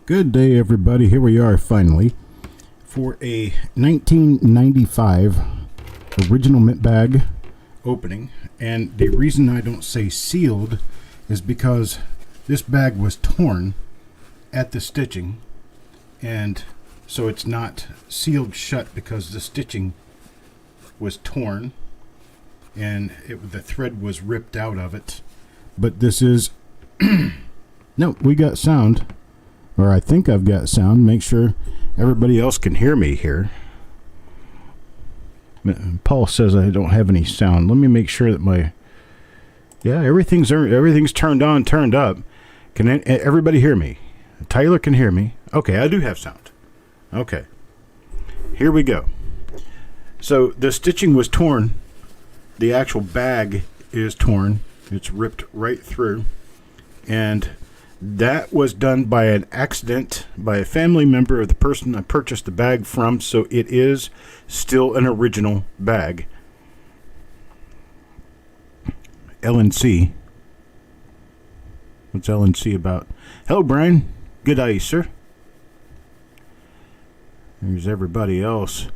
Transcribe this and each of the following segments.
Good day, everybody. Here we are finally for a 1995 original mint bag opening. And the reason I don't say sealed is because this bag was torn at the stitching, and so it's not sealed shut because the stitching was torn and the thread was ripped out of it. But this is no, we got sound. Or I think I've got sound. Make sure everybody else can hear me here. Paul says I don't have any sound. Let me make sure that everything's turned on, turned up. Can everybody hear me? Tyler can hear me. Okay, I do have sound. Okay. Here we go. So the stitching was torn. The actual bag is torn. It's ripped right through. And that was done by an accident by a family member of the person I purchased the bag from, so it is still an original bag. LNC. What's LNC about? Hello, Brian. Good eye, sir. There's everybody else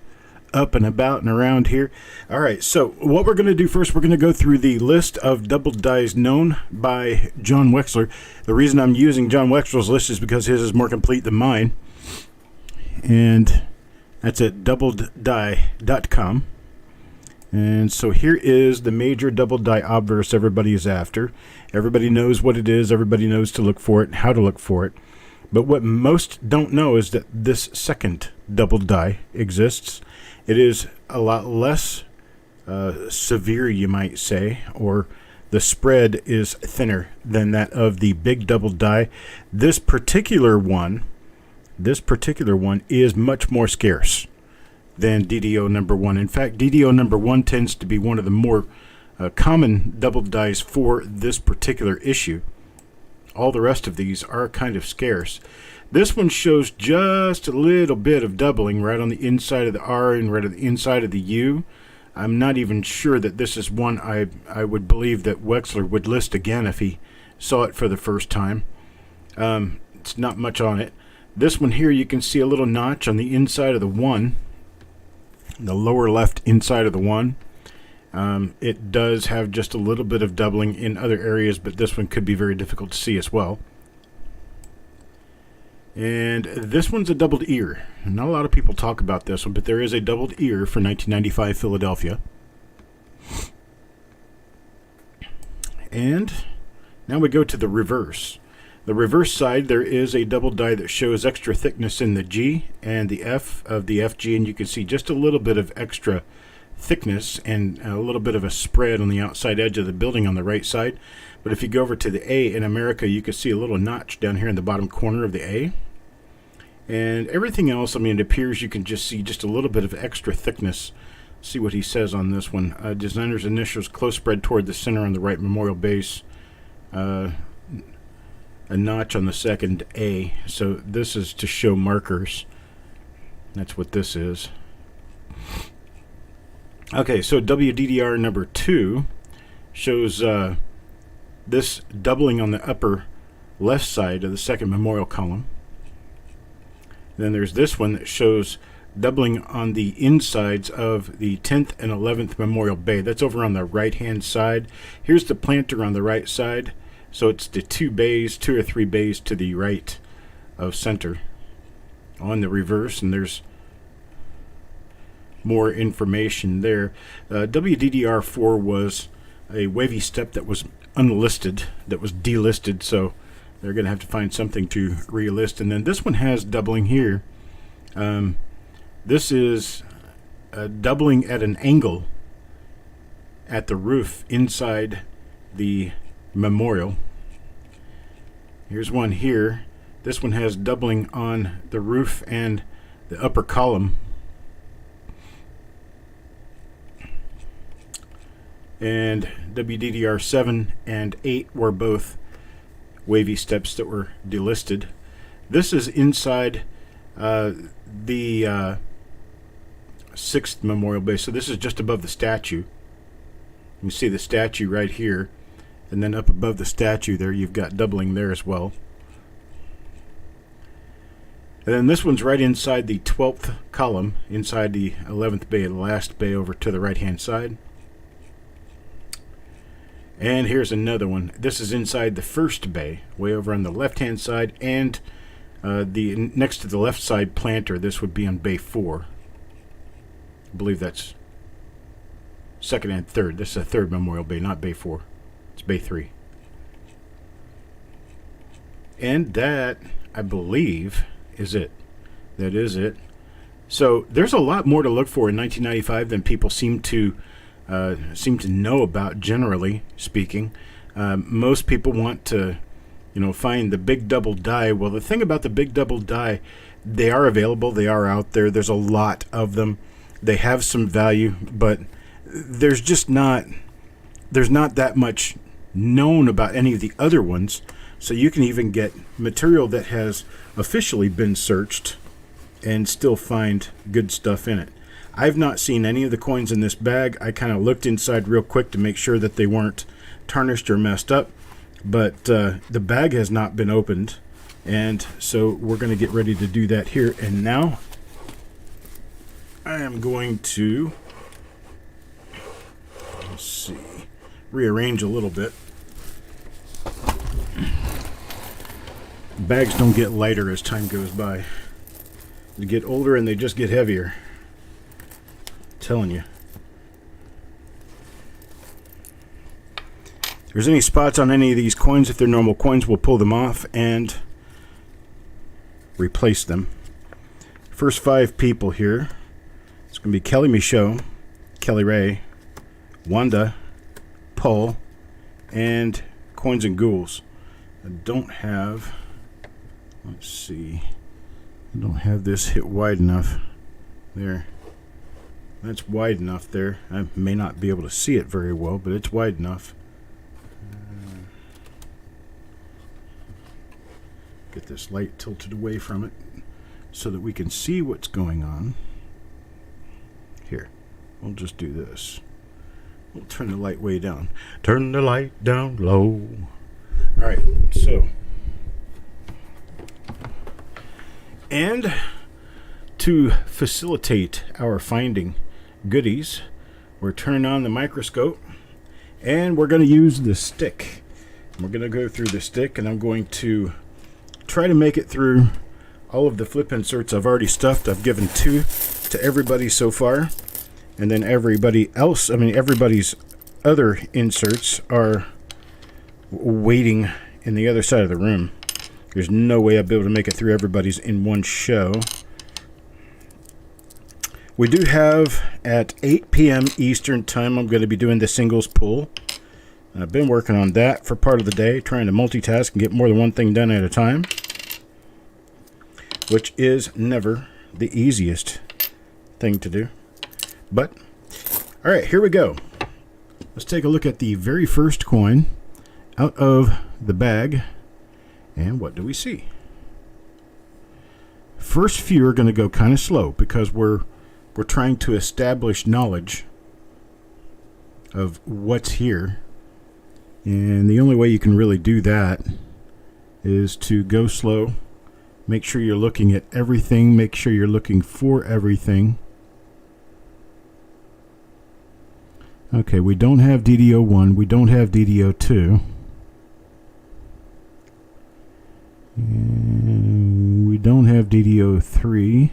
up and about and around here. All right, so what we're going to do first, we're going to go through the list of double dies known by John Wexler. The reason I'm using John Wexler's list is because his is more complete than mine. And that's at doubleddie.com. And so here is the major double die obverse everybody is after. Everybody knows what it is. Everybody knows to look for it and how to look for it. But what most don't know is that this second double die exists. It is a lot less severe, you might say, or the spread is thinner than that of the big double die. This particular one is much more scarce than DDO number one. In fact, DDO number one tends to be one of the more common double dies for this particular issue. All the rest of these are kind of scarce. This one shows just a little bit of doubling right on the inside of the R and right on the inside of the U. I'm not even sure that this is one I would believe that Wexler would list again if he saw it for the first time. It's not much on it. This one here, you can see a little notch on the inside of the 1, the lower left inside of the 1. It does have just a little bit of doubling in other areas, but this one could be very difficult to see as well. And this one's a doubled ear. Not a lot of people talk about this one, but there is a doubled ear for 1995 Philadelphia. And now we go to the reverse. The reverse side, there is a double die that shows extra thickness in the G and the F of the FG, and you can see just a little bit of extra thickness and a little bit of a spread on the outside edge of the building on the right side. But if you go over to the A in America, you can see a little notch down here in the bottom corner of the A. And everything else, I mean, it appears you can just see just a little bit of extra thickness. See what he says on this one. Designer's initials close spread toward the center on the right memorial base. A notch on the second A. So this is to show markers. That's what this is. Okay, so WDDR number 2 shows this doubling on the upper left side of the second memorial column. Then there's this one that shows doubling on the insides of the 10th and 11th memorial bay. That's over on the right hand side. Here's the planter on the right side. So it's the 2 or 3 bays to the right of center on the reverse, and there's more information there. WDDR4 was a wavy step that was unlisted, that was delisted, so they're going to have to find something to relist. And then this one has doubling here. This is doubling at an angle at the roof inside the memorial. Here's one here. This one has doubling on the roof and the upper column. And WDDR 7 and 8 were both wavy steps that were delisted. This is inside the 6th memorial base. So this is just above the statue. You can see the statue right here. And then up above the statue there, you've got doubling there as well. And then this one's right inside the 12th column, inside the 11th bay, the last bay over to the right-hand side. And here's another one. This is inside the first bay, way over on the left-hand side, and the next to the left side planter. This would be on bay 4. I believe that's second and third. This is a third memorial bay, not bay 4. It's bay 3. And that, I believe, is it. That is it. So there's a lot more to look for in 1995 than people seem to know about, generally speaking. Most people want to, find the big double die. Well, the thing about the big double die, they are available. They are out there. There's a lot of them. They have some value, but there's not that much known about any of the other ones. So you can even get material that has officially been searched and still find good stuff in it. I've not seen any of the coins in this bag. I kind of looked inside real quick to make sure that they weren't tarnished or messed up, but the bag has not been opened, and so we're going to get ready to do that here. And now I am going to, let's see, rearrange a little bit. Bags don't get lighter as time goes by. They get older and they just get heavier. Telling you. If there's any spots on any of these coins, if they're normal coins, we'll pull them off and replace them. First 5 people here. It's going to be Kelly Michaud, Kelly Ray, Wanda, Paul, and Coins and Ghouls. I don't have, let's see, I don't have this hit wide enough. There. That's wide enough there. I may not be able to see it very well, but it's wide enough. Get this light tilted away from it so that we can see what's going on. Here, we'll just do this. We'll turn the light way down. Turn the light down low. All right, so. And to facilitate our finding goodies, we're turning on the microscope, and we're going to use the stick. We're going to go through the stick, and I'm going to try to make it through all of the flip inserts I've already stuffed. I've given 2 to everybody so far, and then everybody's other inserts are waiting in the other side of the room. There's no way I'll be able to make it through everybody's in one show. We do have at 8 p.m. Eastern Time, I'm going to be doing the singles pull. I've been working on that for part of the day, trying to multitask and get more than one thing done at a time, which is never the easiest thing to do. But, all right, here we go. Let's take a look at the very first coin out of the bag. And what do we see? First few are going to go kind of slow because we're trying to establish knowledge of what's here. And the only way you can really do that is to go slow. Make sure you're looking at everything. Make sure you're looking for everything. Okay, we don't have DDO1. We don't have DDO2. And we don't have DDO3.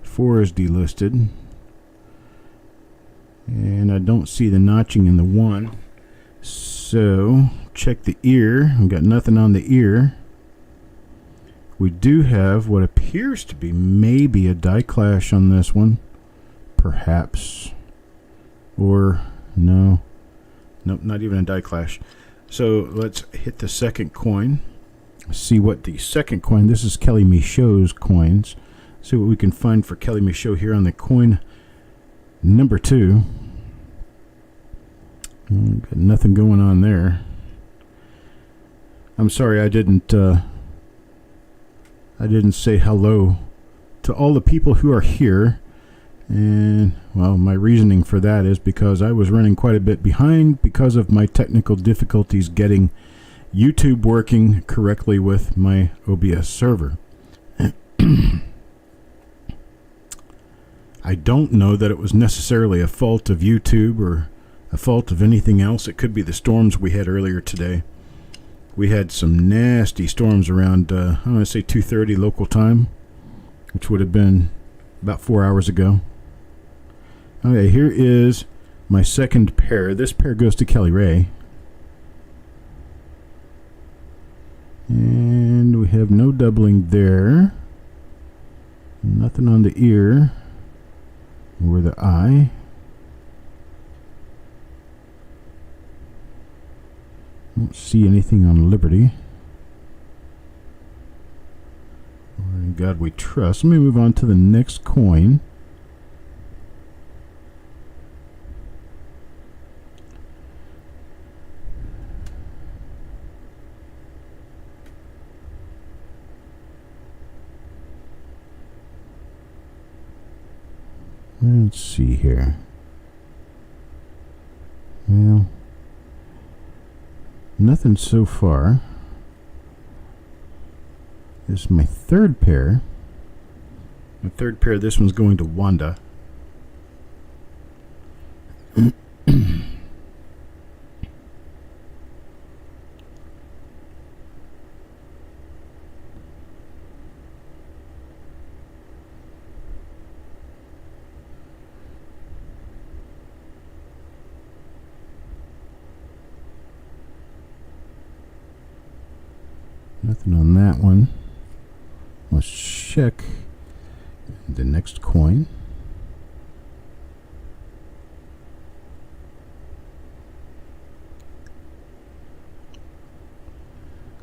4 is delisted. And I don't see the notching in the 1. So, check the ear. I've got nothing on the ear. We do have what appears to be maybe a die clash on this one. Perhaps. Or, no. Nope, not even a die clash. So, let's hit the second coin. See what the second coin, this is Kelly Michaud's coins. See what we can find for Kelly Michaud here on the coin number 2. Got nothing going on there. I'm sorry I didn't say hello to all the people who are here. And, well, my reasoning for that is because I was running quite a bit behind because of my technical difficulties getting YouTube working correctly with my OBS server. I don't know that it was necessarily a fault of YouTube or a fault of anything else. It could be the storms we had earlier today. We had some nasty storms around, I want to say 2:30 local time, which would have been about 4 hours ago. Okay, here is my second pair. This pair goes to Kelly Ray. And we have no doubling there. Nothing on the ear or the eye. Don't see anything on Liberty. In God we trust. Let me move on to the next coin. Let's see here. Well, nothing so far. This is my third pair. My third pair, this one's going to Wanda. Nothing on that one. Let's check the next coin.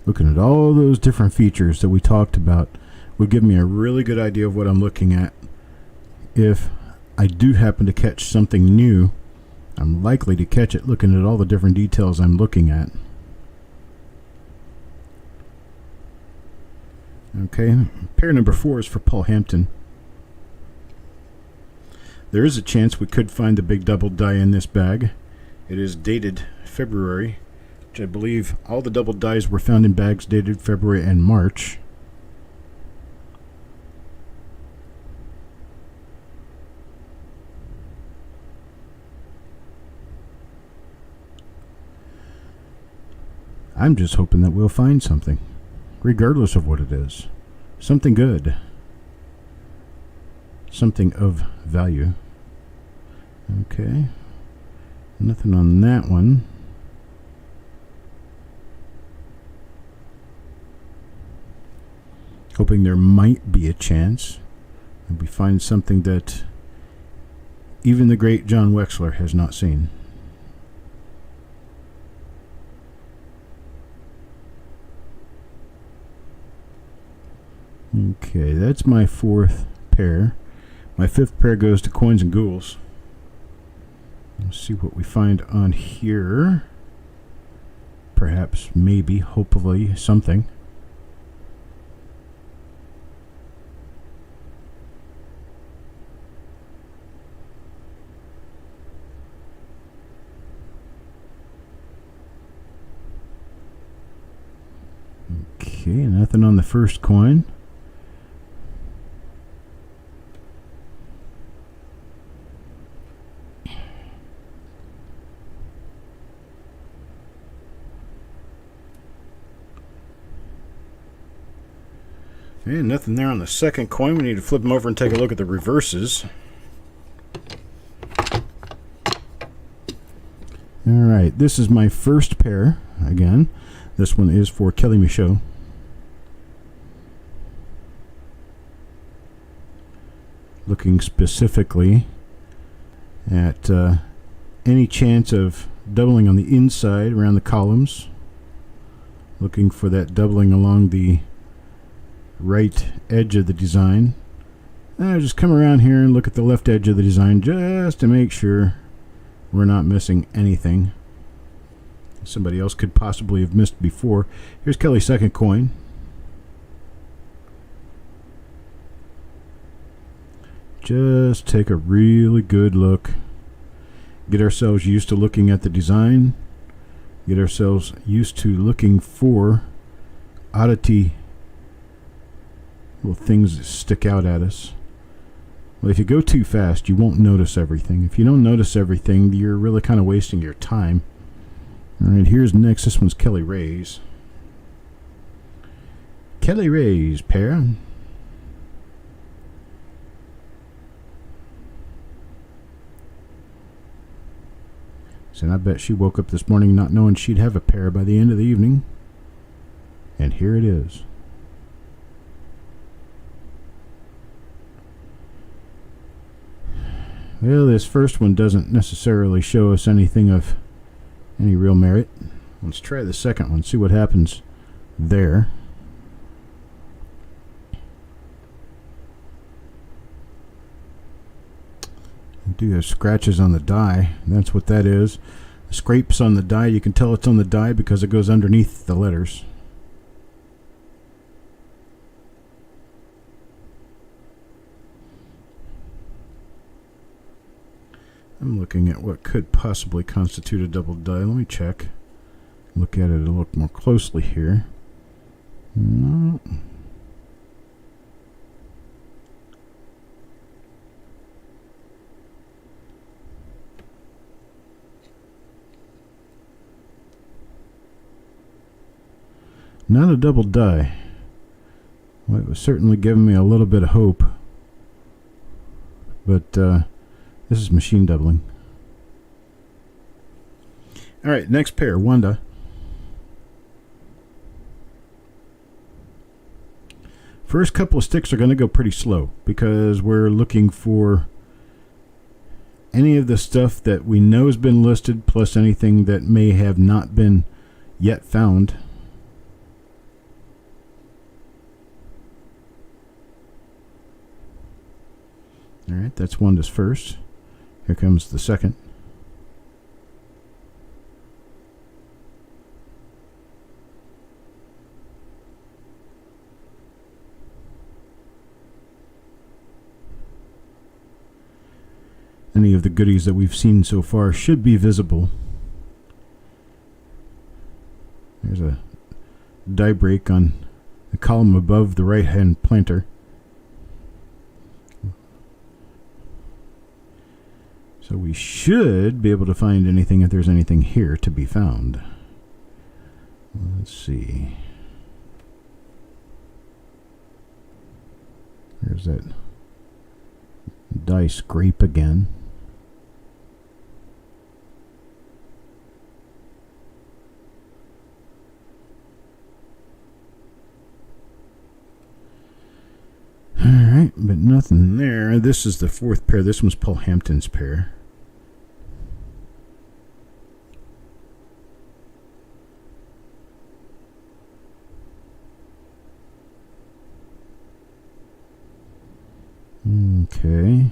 Looking at all those different features that we talked about would give me a really good idea of what I'm looking at. If I do happen to catch something new, I'm likely to catch it looking at all the different details I'm looking at. Okay, pair number 4 is for Paul Hampton. There is a chance we could find the big double die in this bag. It is dated February, which I believe all the double dies were found in bags dated February and March. I'm just hoping that we'll find something, regardless of what it is. Something good. Something of value. Okay. Nothing on that one. Hoping there might be a chance that we find something that even the great John Wexler has not seen. Okay, that's my 4th pair. My 5th pair goes to Coins and Ghouls. Let's see what we find on here. Perhaps, maybe, hopefully, something. Okay, nothing on the first coin. Okay, nothing there on the second coin. We need to flip them over and take a look at the reverses. Alright, this is my first pair. Again, this one is for Kelly Michaud. Looking specifically at any chance of doubling on the inside around the columns. Looking for that doubling along the right edge of the design. And I'll just come around here and look at the left edge of the design just to make sure we're not missing anything somebody else could possibly have missed before. Here's Kelly's second coin. Just take a really good look. Get ourselves used to looking at the design. Get ourselves used to looking for oddity little things that stick out at us. Well, if you go too fast, you won't notice everything. If you don't notice everything, you're really kind of wasting your time. All right, here's next. This one's Kelly Ray's. Kelly Ray's pair. And I bet she woke up this morning not knowing she'd have a pair by the end of the evening. And here it is. Well, this first one doesn't necessarily show us anything of any real merit. Let's try the second one, see what happens there. We do have scratches on the die. That's what that is. Scrapes on the die. You can tell it's on the die because it goes underneath the letters. I'm looking at what could possibly constitute a double die. Let me check. Look at it a little more closely here. No. Not a double die. Well, it was certainly giving me a little bit of hope. But this is machine doubling. All right, next pair, Wanda. First couple of sticks are going to go pretty slow because we're looking for any of the stuff that we know has been listed plus anything that may have not been yet found. All right, that's Wanda's first. Here comes the second. Any of the goodies that we've seen so far should be visible. There's a die break on the column above the right-hand planter. So we should be able to find anything if there's anything here to be found. Let's see. There's that die scrape again. Alright, but nothing there. This is the fourth pair. This one's Paul Hampton's pair. Okay.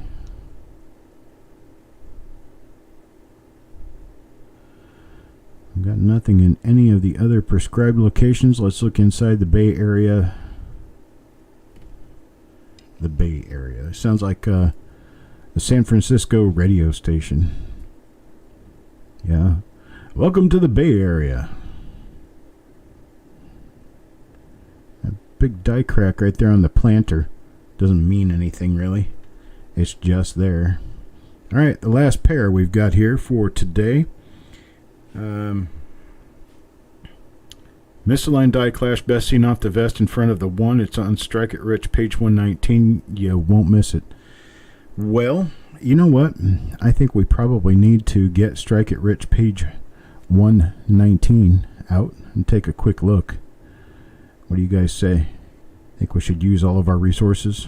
I've got nothing in any of the other prescribed locations. Let's look inside the Bay Area. The Bay Area. It sounds like the San Francisco radio station. Yeah. Welcome to the Bay Area. A big die crack right there on the planter. Doesn't mean anything really. It's just there. Alright, the last pair we've got here for today. Misaligned die clash, best seen off the vest in front of the one. It's on Strike It Rich, page 119. You won't miss it. Well, you know what? I think we probably need to get Strike It Rich, page 119 out and take a quick look. What do you guys say? Think we should use all of our resources?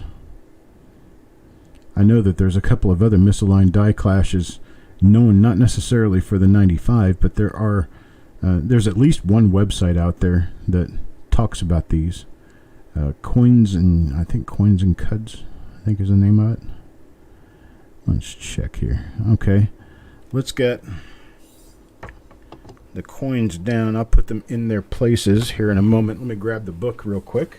I know that there's a couple of other misaligned die clashes known not necessarily for the 95, but there's at least one website out there that talks about these. Coins and Cuds, I think is the name of it. Let's check here. Okay, let's get the coins down. I'll put them in their places here in a moment. Let me grab the book real quick.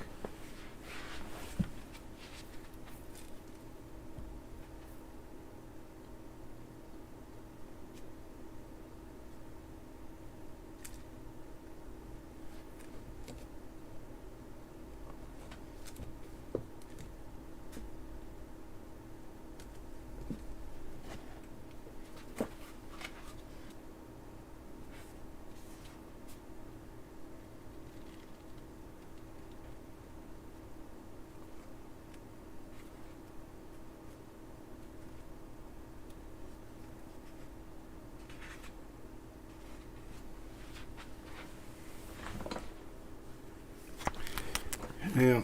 Yeah,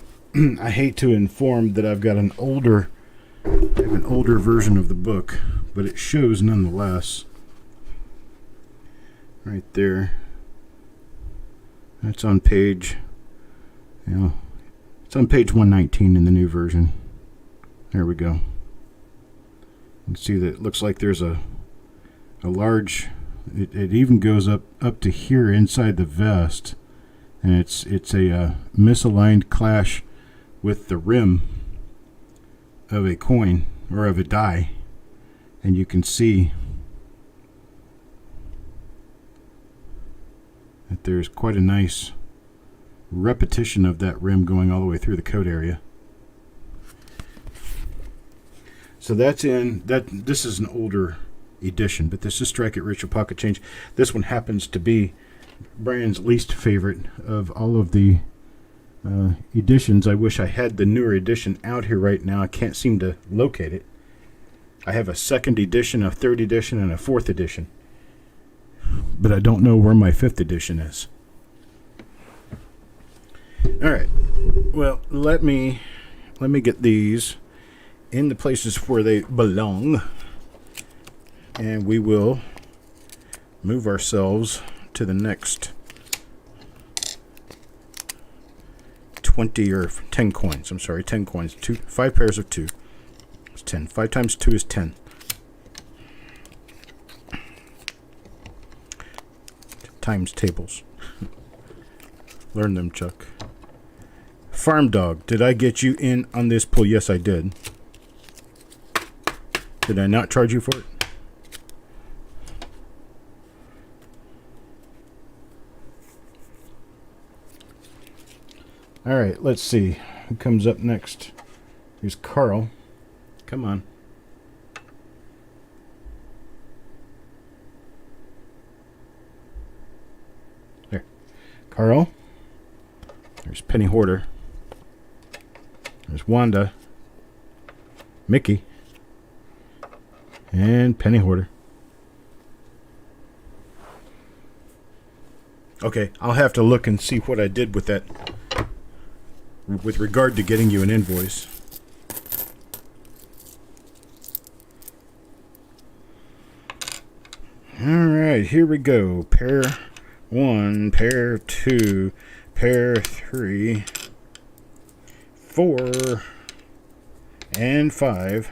I hate to inform that I've got I have an older version of the book, but it shows nonetheless. Right there. That's on page, it's on page 119 in the new version. There we go. You can see that it looks like there's a large, it even goes up to here inside the vest, and it's a misaligned clash with the rim of a coin or of a die, and you can see that there's quite a nice repetition of that rim going all the way through the coat area. So that's in that. This is an older edition, but this is Strike It Rich or Pocket Change. This one happens to be Brian's least favorite of all of the editions. I wish I had the newer edition out here right now. I can't seem to locate it. I have a second edition, a third edition, and a fourth edition, but I don't know where my fifth edition is. All right. Well, let me get these in the places where they belong, and we will move ourselves to the next 20 or 10 coins. I'm sorry, 10 coins. 5 pairs of 2. It's 10. 5 times 2 is 10. Times tables. Learn them, Chuck. Farm Dog, did I get you in on this pull? Yes, I did. Did I not charge you for it? All right, let's see who comes up next. Here's Carl. Come on. There. Carl. There's Penny Hoarder. There's Wanda. Mickey. And Penny Hoarder. Okay, I'll have to look and see what I did with that with regard to getting you an invoice. Alright, here we go. Pair 1, pair 2, pair 3, 4, and 5.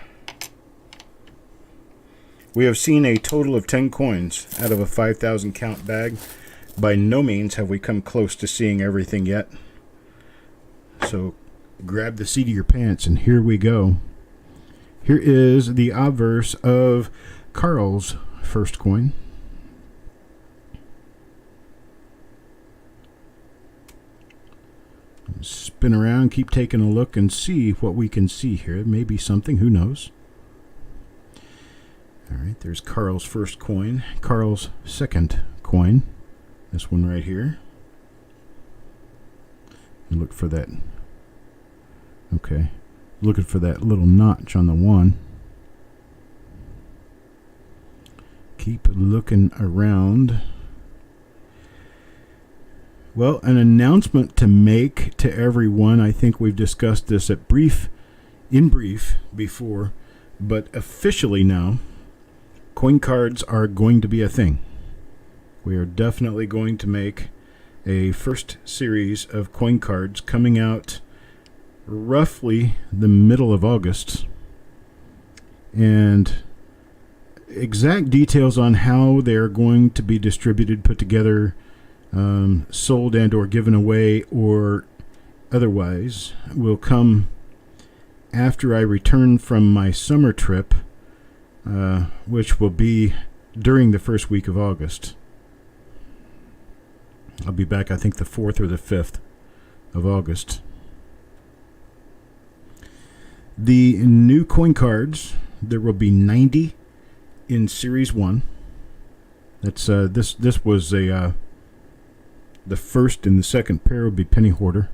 We have seen a total of 10 coins out of a 5,000 count bag. By no means have we come close to seeing everything yet. So grab the seat of your pants and here we go. Here is the obverse of Carl's first coin. Spin around, keep taking a look and see what we can see here. It may be something, who knows. Alright, there's Carl's first coin. Carl's second coin. This one right here. And look for that. Okay. Looking for that little notch on the 1. Keep looking around. Well, an announcement to make to everyone. I think we've discussed this in brief before, but officially now, coin cards are going to be a thing. We are definitely going to make a first series of coin cards coming out roughly the middle of August. And exact details on how they're going to be distributed, put together, sold and or given away or otherwise will come after I return from my summer trip, which will be during the first week of August. I'll be back, I think, the 4th or the 5th of August. The new coin cards, there will be 90 in Series 1. That's this was a the first and the second pair will be Penny Hoarder.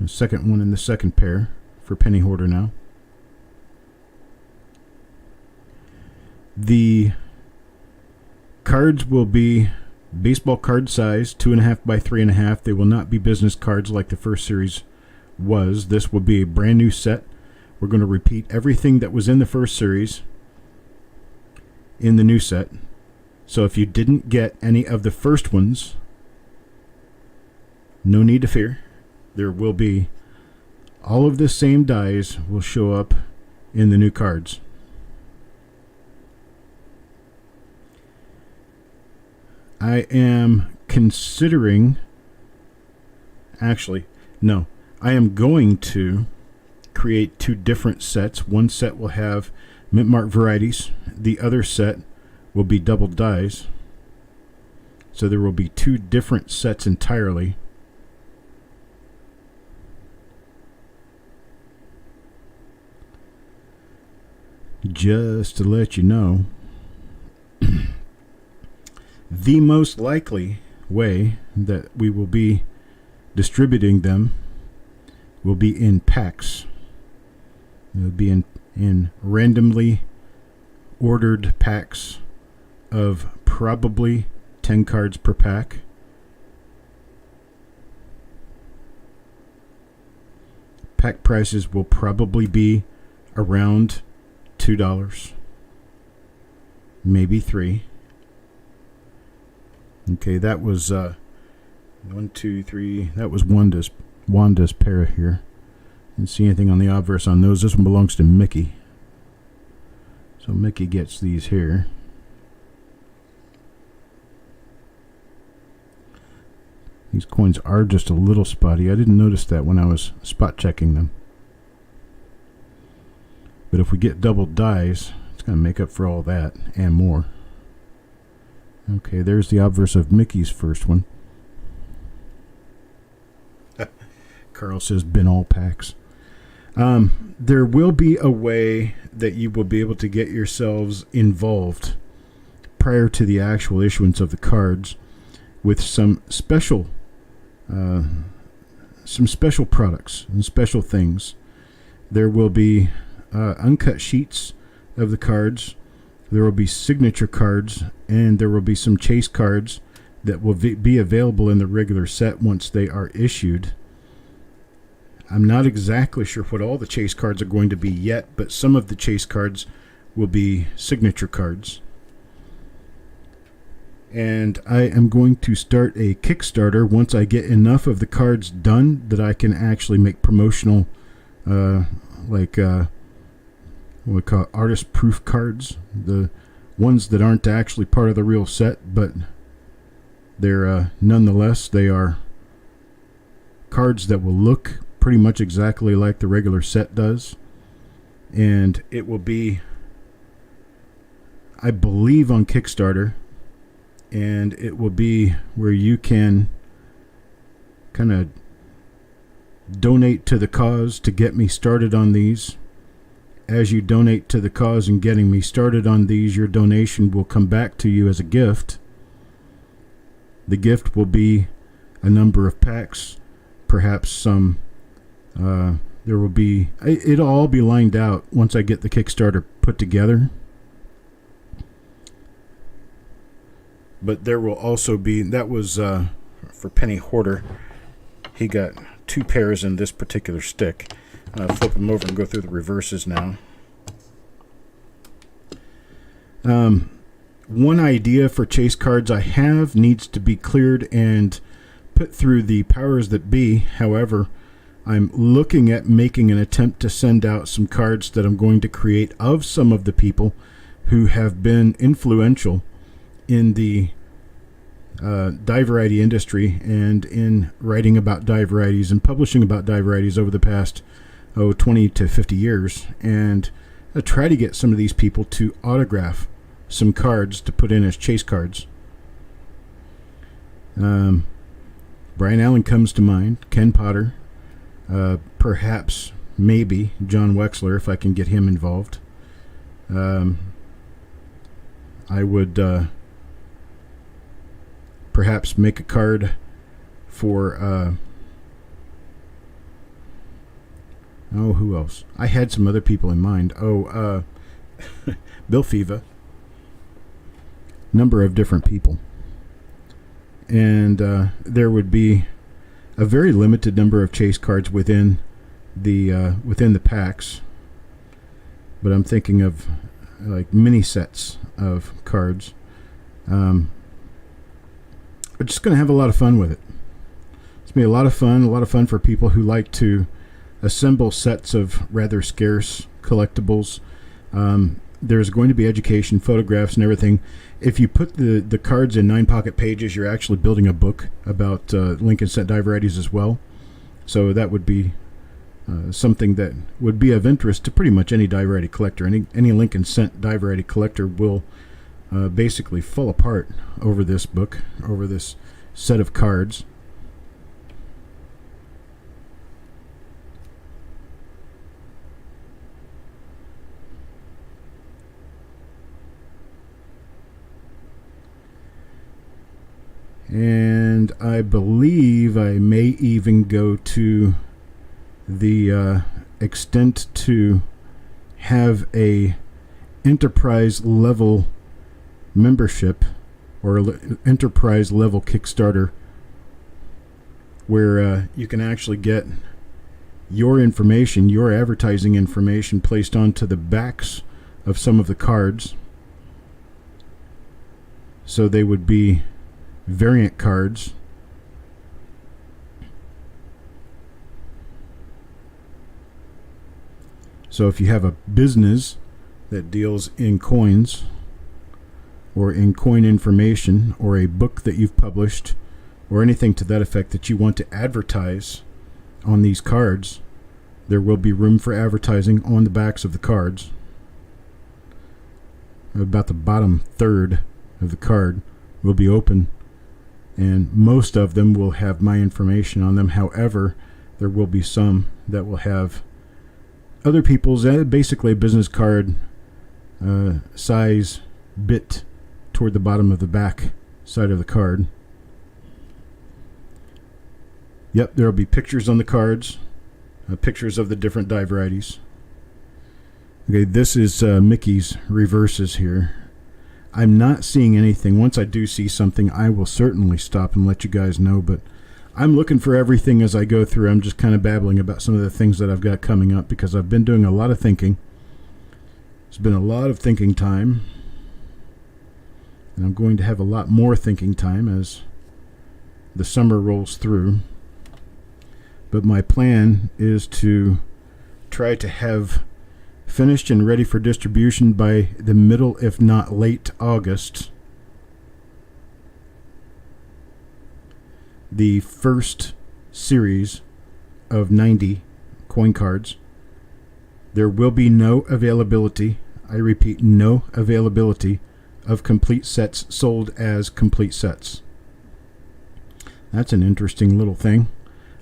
The second one in the second pair for Penny Hoarder now. The cards will be Baseball card size, 2.5 by 3.5. They will not be business cards like the first series was. This will be a brand new set. We're going to repeat everything that was in the first series in the new set. So if you didn't get any of the first ones, no need to fear. There will be all of the same dies will show up in the new cards. I am considering, actually, no, I am going to create two different sets. One set will have mint mark varieties. The other set will be double dies. So there will be two different sets entirely. Just to let you know, the most likely way that we will be distributing them will be in packs. It will be in randomly ordered packs of probably 10 cards per pack. Pack prices will probably be around $2, maybe $3. Okay, that was 1, 2, 3. That was Wanda's pair here. Didn't see anything on the obverse on those. This one belongs to Mickey. So Mickey gets these here. These coins are just a little spotty. I didn't notice that when I was spot checking them. But if we get double dies, it's going to make up for all that and more. Okay, there's the obverse of Mickey's first one. Carl says, bin all packs. There will be a way that you will be able to get yourselves involved prior to the actual issuance of the cards with some special products and special things. There will be uncut sheets of the cards. There will be signature cards, and there will be some chase cards that will be available in the regular set once they are issued. I'm not exactly sure what all the chase cards are going to be yet, but some of the chase cards will be signature cards. And I am going to start a Kickstarter once I get enough of the cards done that I can actually make promotional, what we call artist proof cards, the ones that aren't actually part of the real set, but they're nonetheless, they are cards that will look pretty much exactly like the regular set does. And it will be, I believe, on Kickstarter, and it will be where you can kind of donate to the cause to get me started on these. As you donate to the cause and getting me started on these, your donation will come back to you as a gift. The gift will be a number of packs, perhaps some. There will be. It'll all be lined out once I get the Kickstarter put together. But there will also be. That was for Penny Hoarder. He got 2 pairs in this particular stick. Flip them over and go through the reverses now. One idea for chase cards I have needs to be cleared and put through the powers that be. However, I'm looking at making an attempt to send out some cards that I'm going to create of some of the people who have been influential in the dye variety industry and in writing about dye varieties and publishing about dye varieties over the past 20 to 50 years, and try to get some of these people to autograph some cards to put in as chase cards. Brian Allen comes to mind, Ken Potter, perhaps, maybe John Wexler, if I can get him involved. I would perhaps make a card for who else? I had some other people in mind. Bill Fiva. Number of different people. and there would be a very limited number of chase cards within the packs. But I'm thinking of like mini sets of cards. We're just going to have a lot of fun with it. It's going to be a lot of fun for people who like to assemble sets of rather scarce collectibles. There's going to be education, photographs, and everything. If you put the cards in 9 pocket pages, you're actually building a book about Lincoln Cent die varieties as well. So that would be something that would be of interest to pretty much any die variety collector. Any Lincoln Cent die variety collector will basically fall apart over this book, over this set of cards. And I believe I may even go to the extent to have a enterprise level membership or enterprise level Kickstarter where you can actually get your information, your advertising information placed onto the backs of some of the cards. So they would be variant cards. So if you have a business that deals in coins or in coin information or a book that you've published or anything to that effect that you want to advertise on these cards, there will be room for advertising on the backs of the cards. About the bottom third of the card will be open, and most of them will have my information on them. However, there will be some that will have other people's, basically a business card size bit toward the bottom of the back side of the card. Yep, there will be pictures on the cards, pictures of the different die varieties. Okay, this is Mickey's reverses here. I'm not seeing anything. Once I do see something, I will certainly stop and let you guys know, but I'm looking for everything as I go through. I'm just kind of babbling about some of the things that I've got coming up because I've been doing a lot of thinking. It's been a lot of thinking time, and I'm going to have a lot more thinking time as the summer rolls through. But my plan is to try to have finished and ready for distribution by the middle, if not late August, the first series of 90 coin cards. There will be no availability, I repeat, no availability of complete sets sold as complete sets. That's an interesting little thing.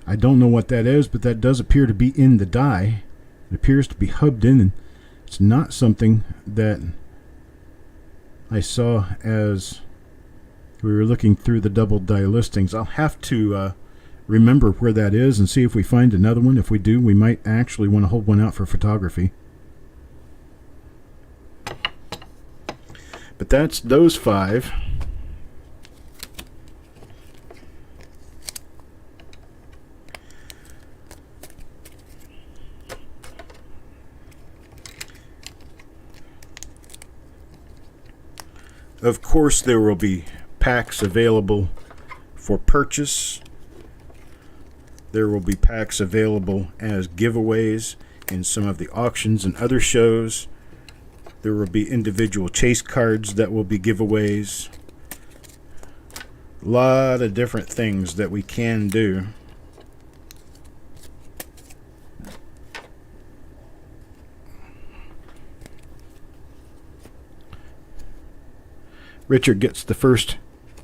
I don't know what that is, but that does appear to be in the die. It appears to be hubbed in, and it's not something that I saw as we were looking through the double die listings. I'll have to remember where that is and see if we find another one. If we do, we might actually want to hold one out for photography. But that's those 5. Of course, there will be packs available for purchase. There will be packs available as giveaways in some of the auctions and other shows. There will be individual chase cards that will be giveaways. A lot of different things that we can do. Richard gets the first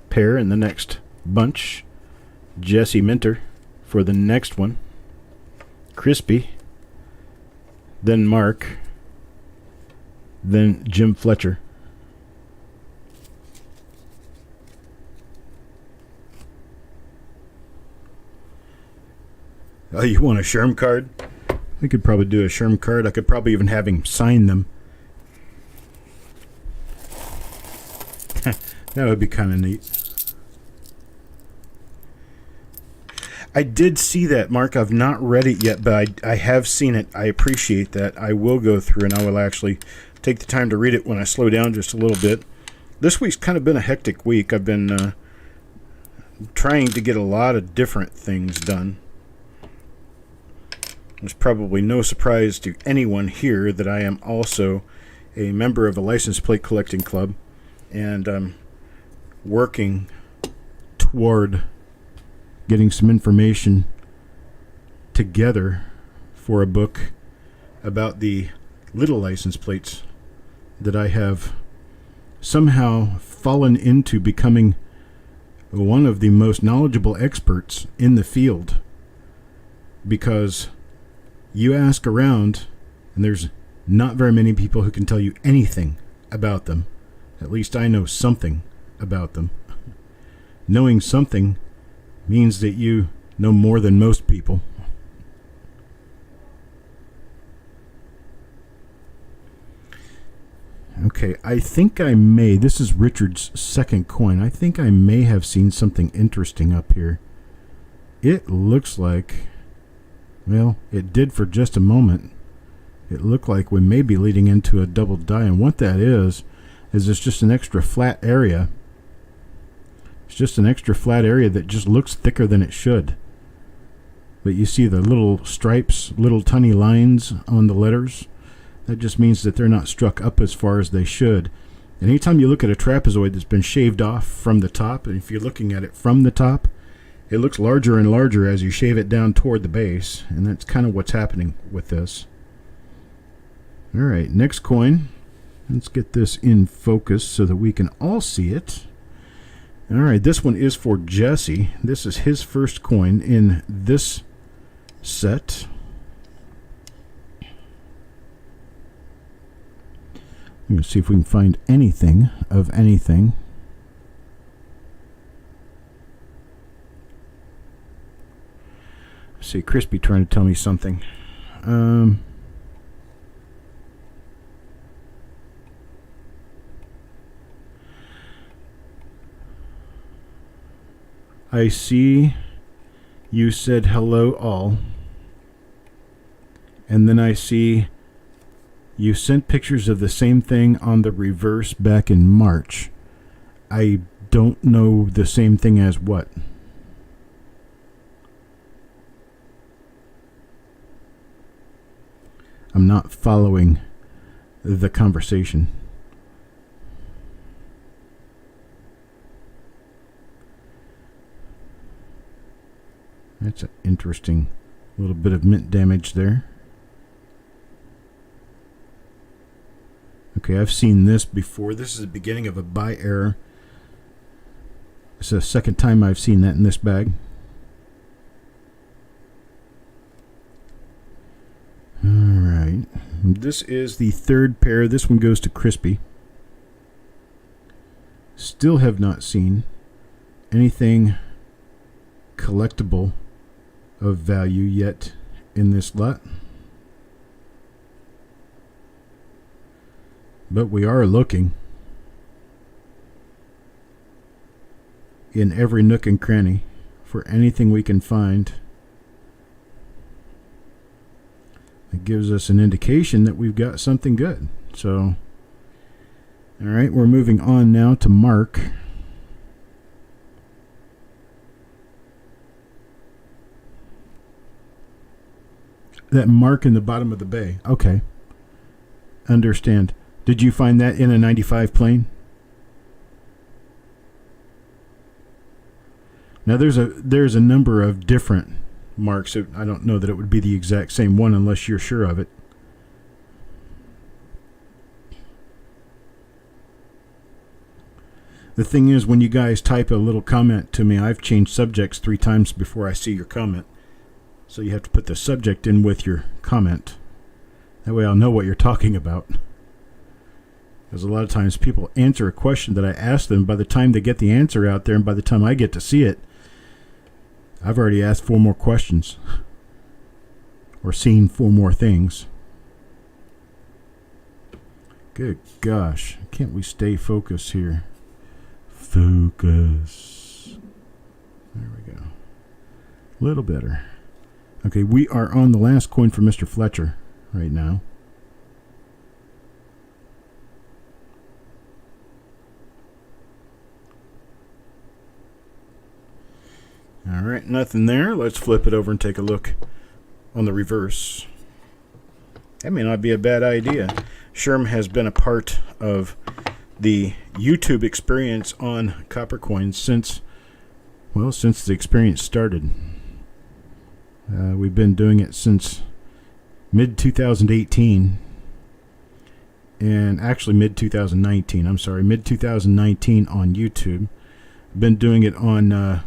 pair in the next bunch. Jesse Minter for the next one. Crispy. Then Mark. Then Jim Fletcher. Oh, you want a Sherm card? We could probably do a Sherm card. I could probably even have him sign them. That would be kind of neat. I did see that, Mark. I've not read it yet, but I have seen it. I appreciate that. I will go through and I will actually take the time to read it when I slow down just a little bit. This week's kind of been a hectic week. I've been trying to get a lot of different things done. There's probably no surprise to anyone here that I am also a member of a license plate collecting club, and I'm working toward getting some information together for a book about the little license plates that I have somehow fallen into becoming one of the most knowledgeable experts in the field, because you ask around and there's not very many people who can tell you anything about them. At least I know something about them. Knowing something means that you know more than most people. Okay, I think I may, this is Richard's second coin. I think I may have seen something interesting up here. It looks like, well, it did for just a moment. It looked like we may be leading into a double die, and what that is it's just an extra flat area. It's just an extra flat area that just looks thicker than it should. But you see the little stripes, little tiny lines on the letters. That just means that they're not struck up as far as they should. And anytime you look at a trapezoid that's been shaved off from the top, and if you're looking at it from the top, it looks larger and larger as you shave it down toward the base. And that's kind of what's happening with this. All right, next coin. Let's get this in focus so that we can all see it. All right, this one is for Jesse. This is his first coin in this set. Let's see if we can find anything of anything. Let's see, Crispy trying to tell me something. I see you said hello all, and then I see you sent pictures of the same thing on the reverse back in March. I don't know the same thing as what. I'm not following the conversation. That's an interesting little bit of mint damage there. Okay, I've seen this before. This is the beginning of a buy error. This is the second time I've seen that in this bag. Alright. This is the third pair. This one goes to Crispy. Still have not seen anything collectible of value yet in this lot. But we are looking in every nook and cranny for anything we can find that gives us an indication that we've got something good. So, all right, we're moving on now to Mark. That mark in the bottom of the bay. Okay. Understand. Did you find that in a 95 plane? Now there's a number of different marks. I don't know that it would be the exact same one unless you're sure of it. The thing is, when you guys type a little comment to me, I've changed subjects 3 times before I see your comment. So you have to put the subject in with your comment. That way I'll know what you're talking about. Because a lot of times people answer a question that I ask them. By the time they get the answer out there and by the time I get to see it, I've already asked 4 more questions. Or seen 4 more things. Good gosh. Can't we stay focused here? Focus. There we go. A little better. Okay, we are on the last coin for Mr. Fletcher right now. All right, nothing there. Let's flip it over and take a look on the reverse. That may not be a bad idea. Sherm has been a part of the YouTube experience on copper coins since the experience started. We've been doing it since mid-2018, and actually mid-2019. I'm sorry, mid-2019 on YouTube. Been doing it on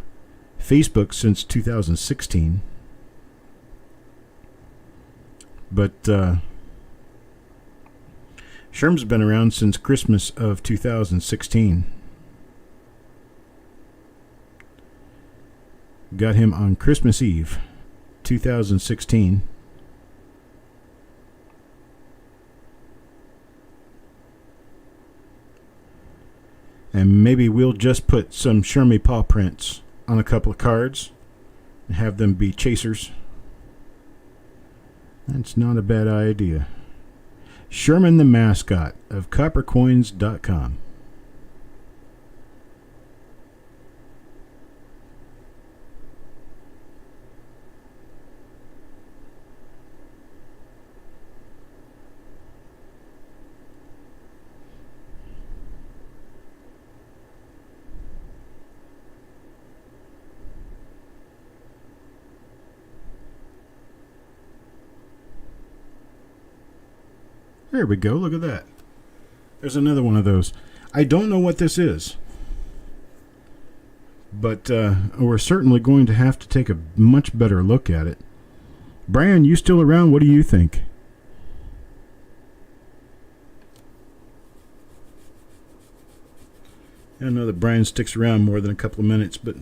Facebook since 2016. But Sherm's been around since Christmas of 2016. Got him on Christmas Eve, 2016. And maybe we'll just put some Shermy paw prints on a couple of cards and have them be chasers. That's not a bad idea. Sherman the mascot of coppercoins.com. There we go. Look at that. There's another one of those. I don't know what this is, but we're certainly going to have to take a much better look at it. Brian, you still around? What do you think? I know that Brian sticks around more than a couple of minutes, but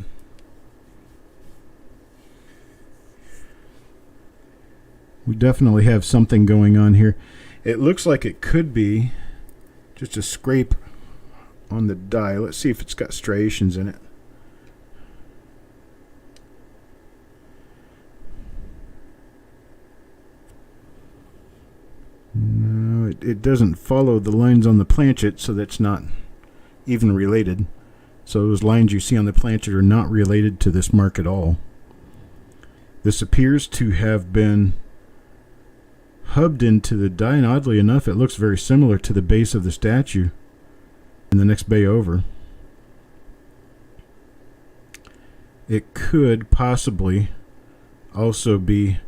we definitely have something going on here. It looks like it could be just a scrape on the die. Let's see if it's got striations in it. No, it doesn't follow the lines on the planchet, so that's not even related. So those lines you see on the planchet are not related to this mark at all. This appears to have been hubbed into the die, and oddly enough it looks very similar to the base of the statue in the next bay over. It could possibly also be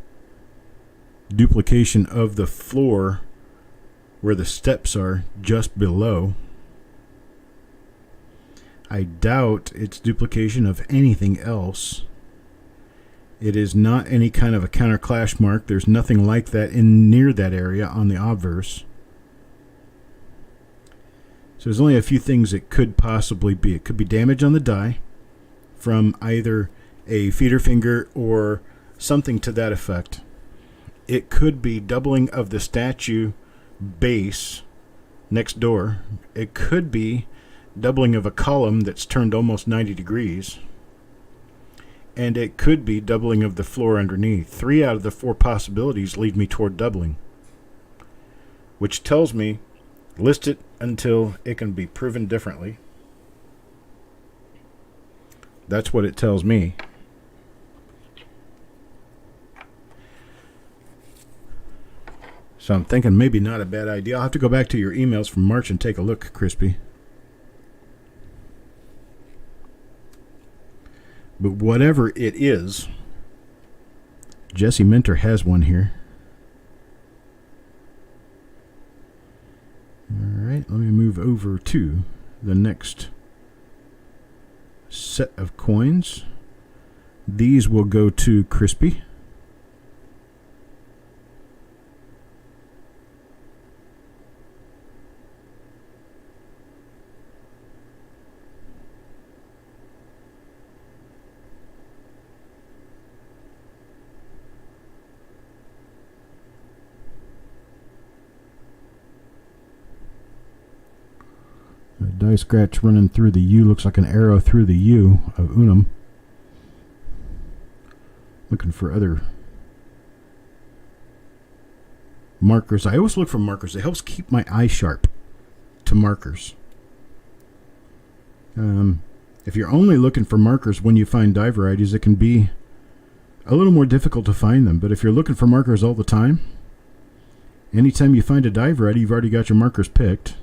duplication of the floor where the steps are just below. I doubt it's duplication of anything else. It is not any kind of a counterclash mark. There's nothing like that in near that area on the obverse. So there's only a few things it could possibly be. It could be damage on the die from either a feeder finger or something to that effect. It could be doubling of the statue base next door. It could be doubling of a column that's turned almost 90 degrees. And it could be doubling of the floor underneath. 3 out of the 4 possibilities lead me toward doubling, which tells me list it until it can be proven differently. That's what it tells me. So I'm thinking maybe not a bad idea. I'll have to go back to your emails from March and take a look, Crispy. But whatever it is, Jesse Minter has one here. All right, let me move over to the next set of coins. These will go to Crispy. Die scratch running through the U looks like an arrow through the U of Unum. Looking for other markers. I always look for markers. It helps keep my eye sharp to markers. If you're only looking for markers when you find dye varieties, it can be a little more difficult to find them. But if you're looking for markers all the time, anytime you find a dye variety, you've already got your markers picked.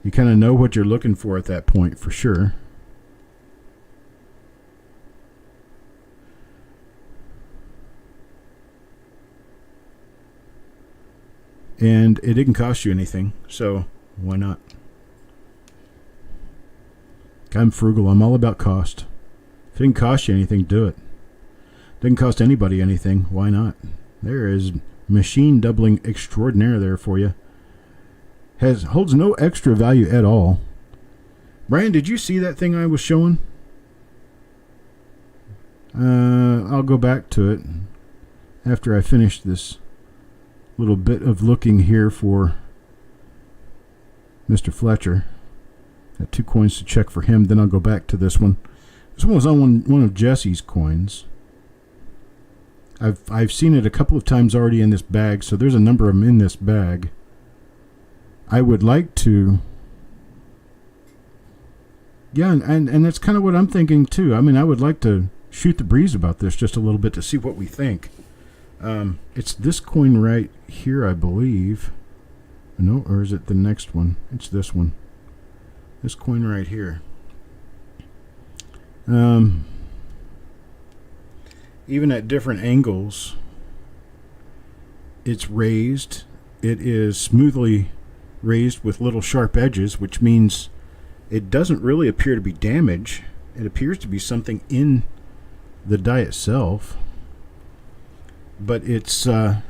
You kind of know what you're looking for at that point for sure. And it didn't cost you anything, so why not? I'm frugal. I'm all about cost. If it didn't cost you anything, do it. Didn't cost anybody anything, why not? There is machine doubling extraordinaire there for you. Holds no extra value at all. Brian, did you see that thing I was showing? I'll go back to it after I finish this little bit of looking here for Mr. Fletcher. Got 2 coins to check for him, then I'll go back to this one. This one was on one of Jesse's coins. I've seen it a couple of times already in this bag, so there's a number of them in this bag. I would like to... Yeah, and that's kind of what I'm thinking too. I mean, I would like to shoot the breeze about this just a little bit to see what we think. It's this coin right here, I believe. No, or is it the next one? It's this one. This coin right here. Even at different angles, it's raised. It is smoothly raised with little sharp edges, which means it doesn't really appear to be damage. It appears to be something in the die itself. But it's almost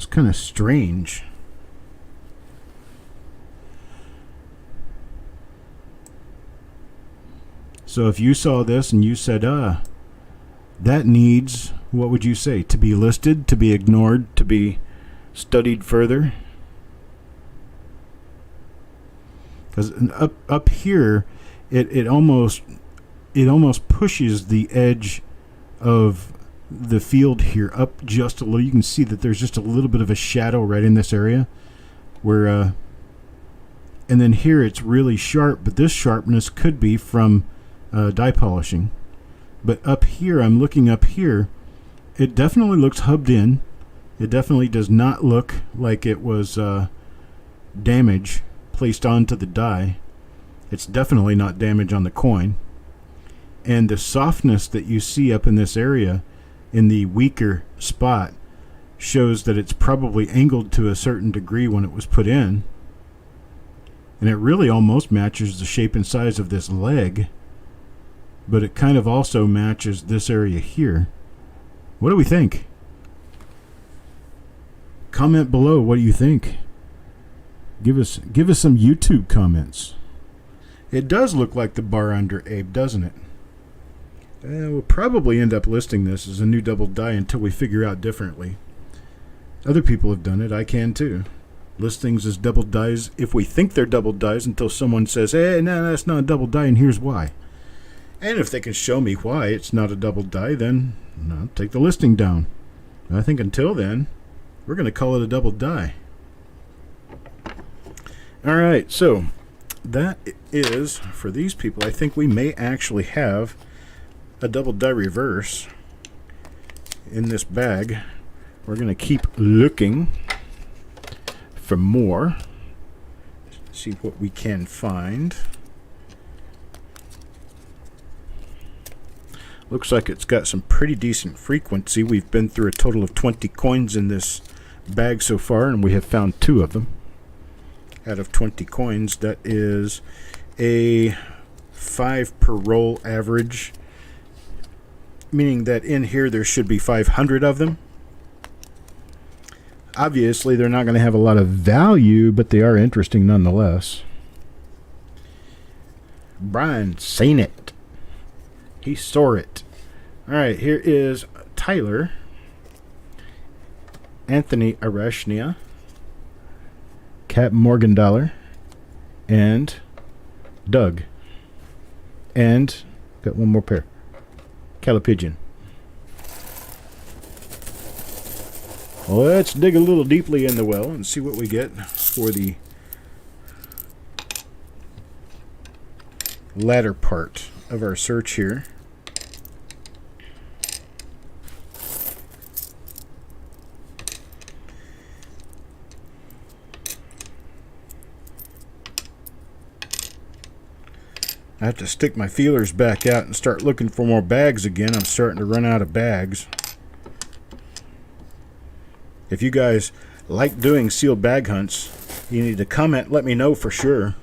kind of strange. So if you saw this and you said, that needs, what would you say? To be listed, to be ignored, to be studied further? Because up here, it almost pushes the edge of the field here up just a little. You can see that there's just a little bit of a shadow right in this area where and then here it's really sharp, but this sharpness could be from dye polishing. But up here, I'm looking up here, it definitely looks hubbed in. It definitely does not look like it was damage placed onto the die. It's definitely not damage on the coin. And the softness that you see up in this area in the weaker spot shows that it's probably angled to a certain degree when it was put in. And it really almost matches the shape and size of this leg, but it kind of also matches this area here. What do we think? Comment below what do you think. Give us some YouTube comments. It does look like the bar under Abe, doesn't it? We'll probably end up listing this as a new double die until we figure out differently. Other people have done it. I can too. List things as double dies if we think they're double dies until someone says, hey, no, that's not a double die and here's why. And if they can show me why it's not a double die, then I'll take the listing down. I think until then, we're going to call it a double die. All right, so that is, for these people, I think we may actually have a double die reverse in this bag. We're going to keep looking for more. See what we can find. Looks like it's got some pretty decent frequency. We've been through a total of 20 coins in this bag so far, and we have found 2 of them. Out of 20 coins, that is a 5 per roll average, meaning that in here there should be 500 of them. Obviously, they're not going to have a lot of value, but they are interesting nonetheless. Brian seen it. He saw it. All right, here is Tyler, Anthony Arashnia, Cap Morgendollar, and Doug. And got one more pair. Calipigian. Well, let's dig a little deeply in the well and see what we get for the latter part of our search here. I have to stick my feelers back out and start looking for more bags again. I'm starting to run out of bags. If you guys like doing sealed bag hunts, you need to comment, let me know for sure.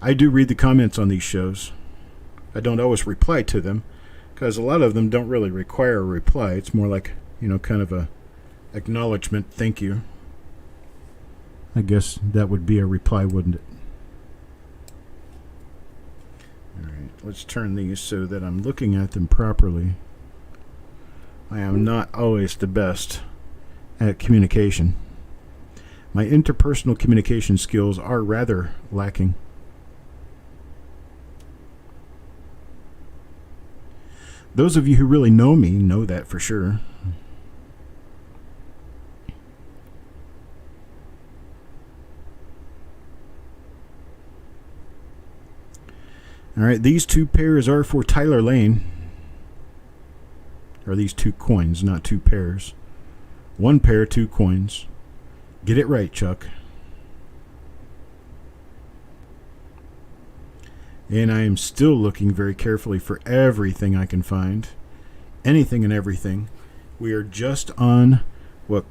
I do read the comments on these shows. I don't always reply to them because a lot of them don't really require a reply. It's more like, kind of a acknowledgement, thank you. I guess that would be a reply, wouldn't it? Alright, let's turn these so that I'm looking at them properly. I am not always the best at communication. My interpersonal communication skills are rather lacking. Those of you who really know me know that for sure. Alright, these two pairs are for Tyler Lane. Or these 2 coins, not 2 pairs. 1 pair, 2 coins. Get it right, Chuck. And I am still looking very carefully for everything I can find. Anything and everything. We are just on,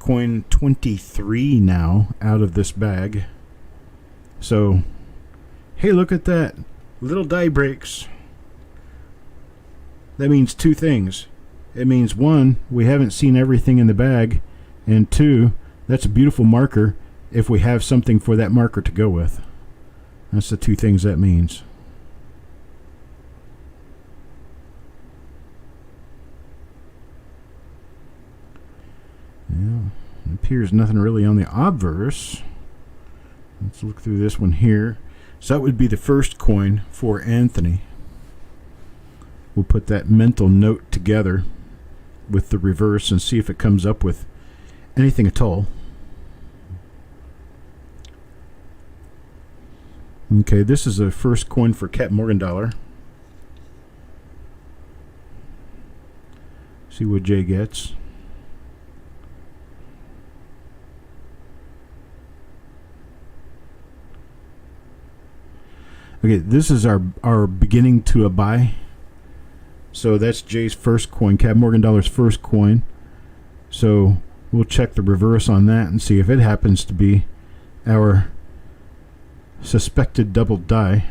coin 23 now out of this bag. So, hey, look at that. Little die breaks. That means 2 things. It means 1, we haven't seen everything in the bag, and 2, that's a beautiful marker if we have something for that marker to go with. That's the 2 things that means. Yeah, it appears nothing really on the obverse. Let's look through this one here. So that would be the first coin for Anthony. We'll put that mental note together with the reverse and see if it comes up with anything at all. Okay, this is a first coin for Captain Morgan. See what Jay gets. Okay, this is our beginning to a buy. So that's Jay's first coin, Captain Morgan first coin. So we'll check the reverse on that and see if it happens to be our suspected double die,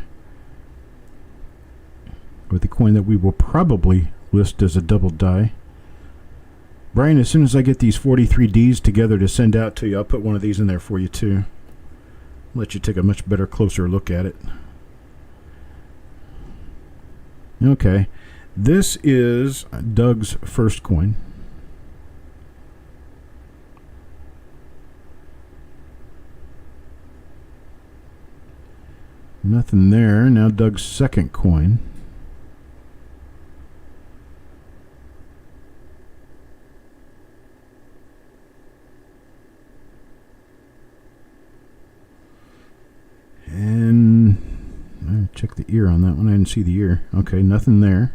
with the coin that we will probably list as a double die. Brian, as soon as I get these 43 Ds together to send out to you, I'll put one of these in there for you too. Let you take a much better, closer look at it. Okay. This is Doug's first coin. Nothing there. Now Doug's second coin. And check the ear on that one. I didn't see the ear. Okay, nothing there.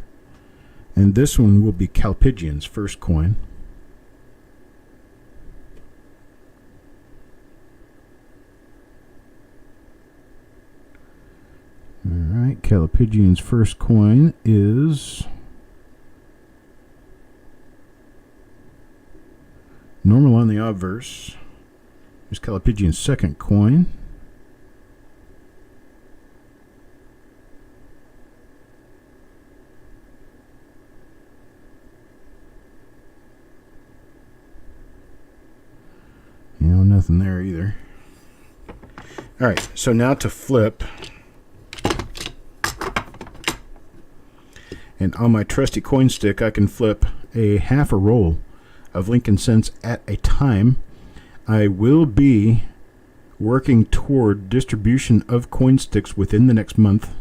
And this one will be Calipigian's first coin. Alright, Calipigian's first coin is normal on the obverse. Here's Calipigian's second coin. Nothing there either. Alright, so now to flip. And on my trusty coin stick, I can flip a half a roll of Lincoln cents at a time. I will be working toward distribution of coin sticks within the next month.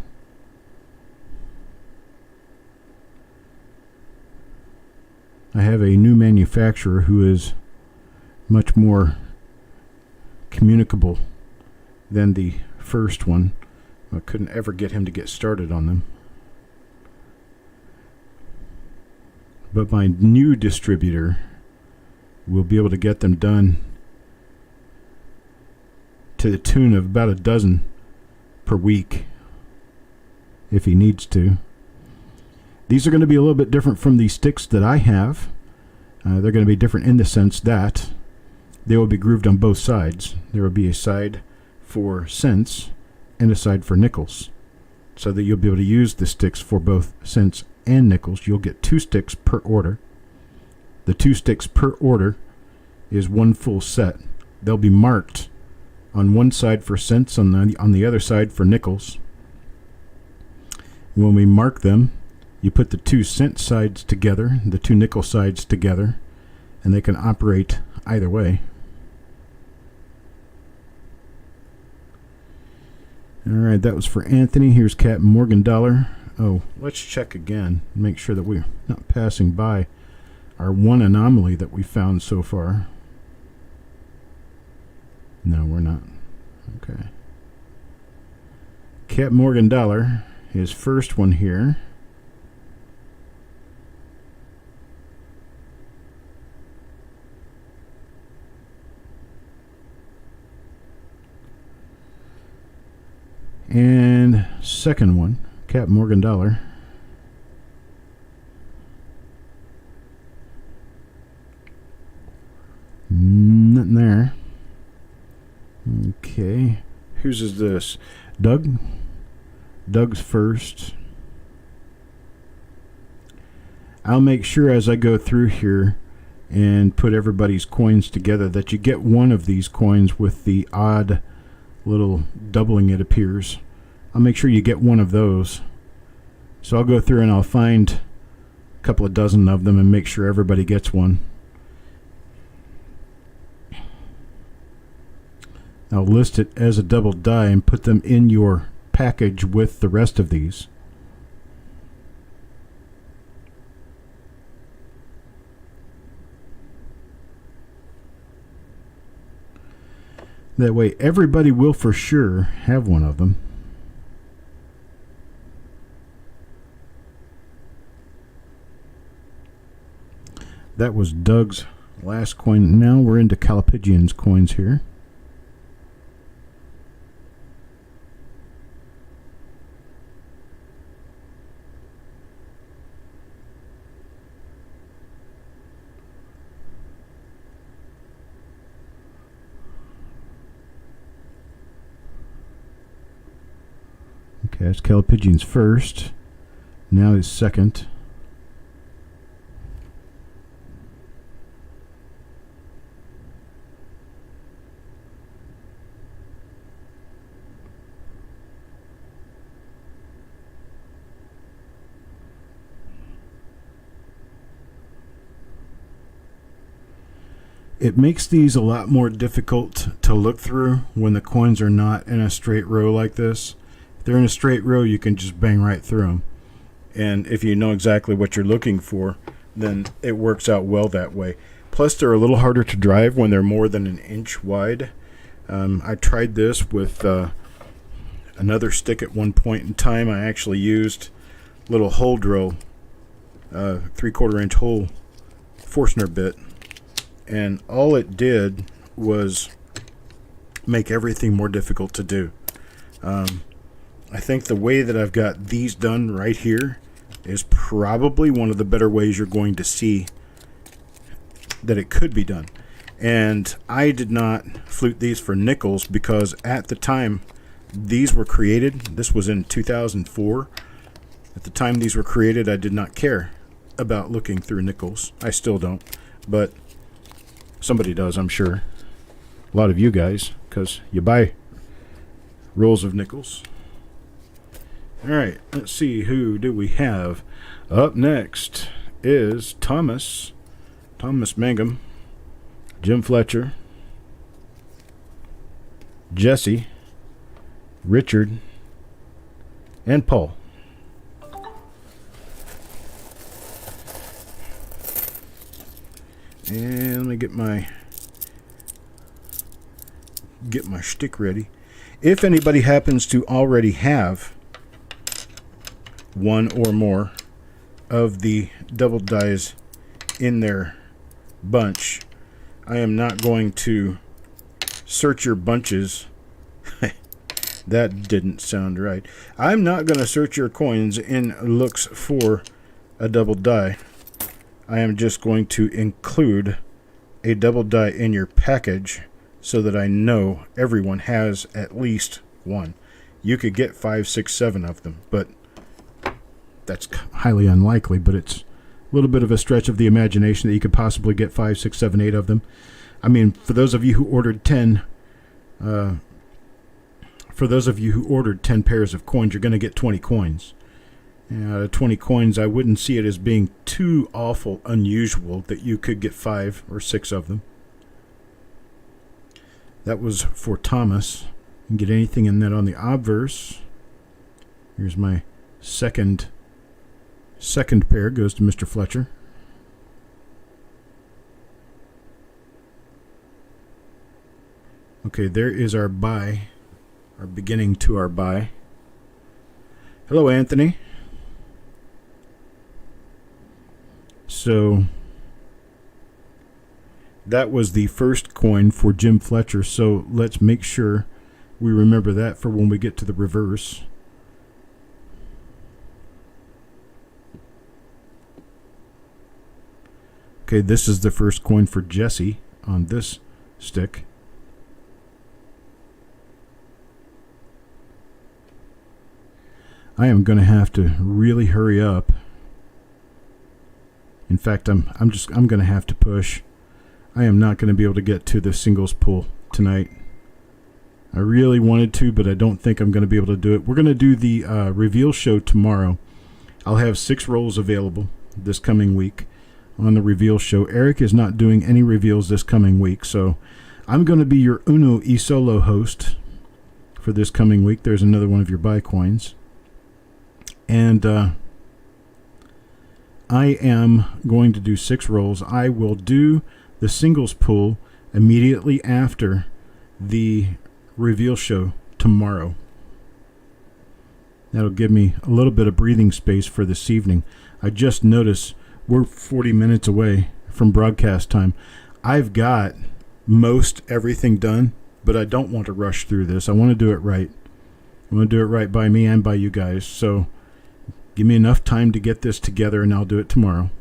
I have a new manufacturer who is much more communicable than the first one. I couldn't ever get him to get started on them. But my new distributor will be able to get them done to the tune of about a dozen per week if he needs to. These are going to be a little bit different from the sticks that I have. They're going to be different in the sense that they will be grooved on both sides. There will be a side for cents and a side for nickels, so that you'll be able to use the sticks for both cents and nickels. You'll get 2 sticks per order. The 2 sticks per order is 1 full set. They'll be marked on one side for cents, on the other side for nickels. When we mark them, you put the 2 cent sides together, the 2 nickel sides together, and they can operate either way. Alright, that was for Anthony. Here's Captain Morgan Dollar. Oh, let's check again. Make sure that we're not passing by our one anomaly that we found so far. No, we're not. Okay. Captain Morgan Dollar, his first one here. And second one, Captain Morgan Dollar. Nothing there. Okay. Whose is this? Doug? Doug's first. I'll make sure as I go through here and put everybody's coins together that you get one of these coins with the odd little doubling, it appears. I'll make sure you get one of those. So I'll go through and I'll find a couple of dozen of them and make sure everybody gets one. I'll list it as a double die and put them in your package with the rest of these. That way everybody will for sure have one of them. That was Doug's last coin. Now we're into Calipigian's coins here. Okay, that's Calipigian's first. Now his second. It makes these a lot more difficult to look through when the coins are not in a straight row like this. If they're in a straight row, you can just bang right through them. And if you know exactly what you're looking for, then it works out well that way. Plus, they're a little harder to drive when they're more than an inch wide. I tried this with another stick at one point in time. I actually used a little hole drill, 3/4 inch hole Forstner bit. And all it did was make everything more difficult to do. I think the way that I've got these done right here is probably one of the better ways you're going to see that it could be done. And I did not flute these for nickels because at the time these were created, this was in 2004, at the time these were created I did not care about looking through nickels. I still don't, but somebody does, I'm sure. A lot of you guys, because you buy rolls of nickels. Alright, let's see, who do we have? Up next is Thomas Mangum, Jim Fletcher, Jesse, Richard, and Paul. And let me get my shtick ready. If anybody happens to already have one or more of the double dies in their bunch, I am not going to search your bunches. That didn't sound right. I'm not going to search your coins in looks for a double die. I am just going to include a double die in your package so that I know everyone has at least one. You could get 5, 6, 7 of them, but that's highly unlikely, but it's a little bit of a stretch of the imagination that you could possibly get 5, 6, 7, 8 of them. I mean, for those of you who ordered 10 pairs of coins, you're going to get 20 coins. Out of 20 coins, I wouldn't see it as being too awful unusual that you could get 5 or 6 of them. That was for Thomas. You can get anything in that on the obverse. Here's my second pair, goes to Mr. Fletcher. Okay, there is our buy, our beginning to our buy. Hello, Anthony. So that was the first coin for Jim Fletcher, so let's make sure we remember that for when we get to the reverse. Okay, this is the first coin for Jesse on this stick. I am going to have to really hurry up. In fact, I'm going to have to push. I am not going to be able to get to the singles pool tonight. I really wanted to, but I don't think I'm going to be able to do it. We're going to do the reveal show tomorrow. I'll have 6 rolls available this coming week on the reveal show. Eric is not doing any reveals this coming week, so I'm going to be your Uno y Solo host for this coming week. There's another one of your buy coins. And I am going to do 6 rolls. I will do the singles pool immediately after the reveal show tomorrow. That'll give me a little bit of breathing space for this evening. I just noticed we're 40 minutes away from broadcast time. I've got most everything done, but I don't want to rush through this. I want to do it right. I want to do it right by me and by you guys. So give me enough time to get this together, and I'll do it tomorrow.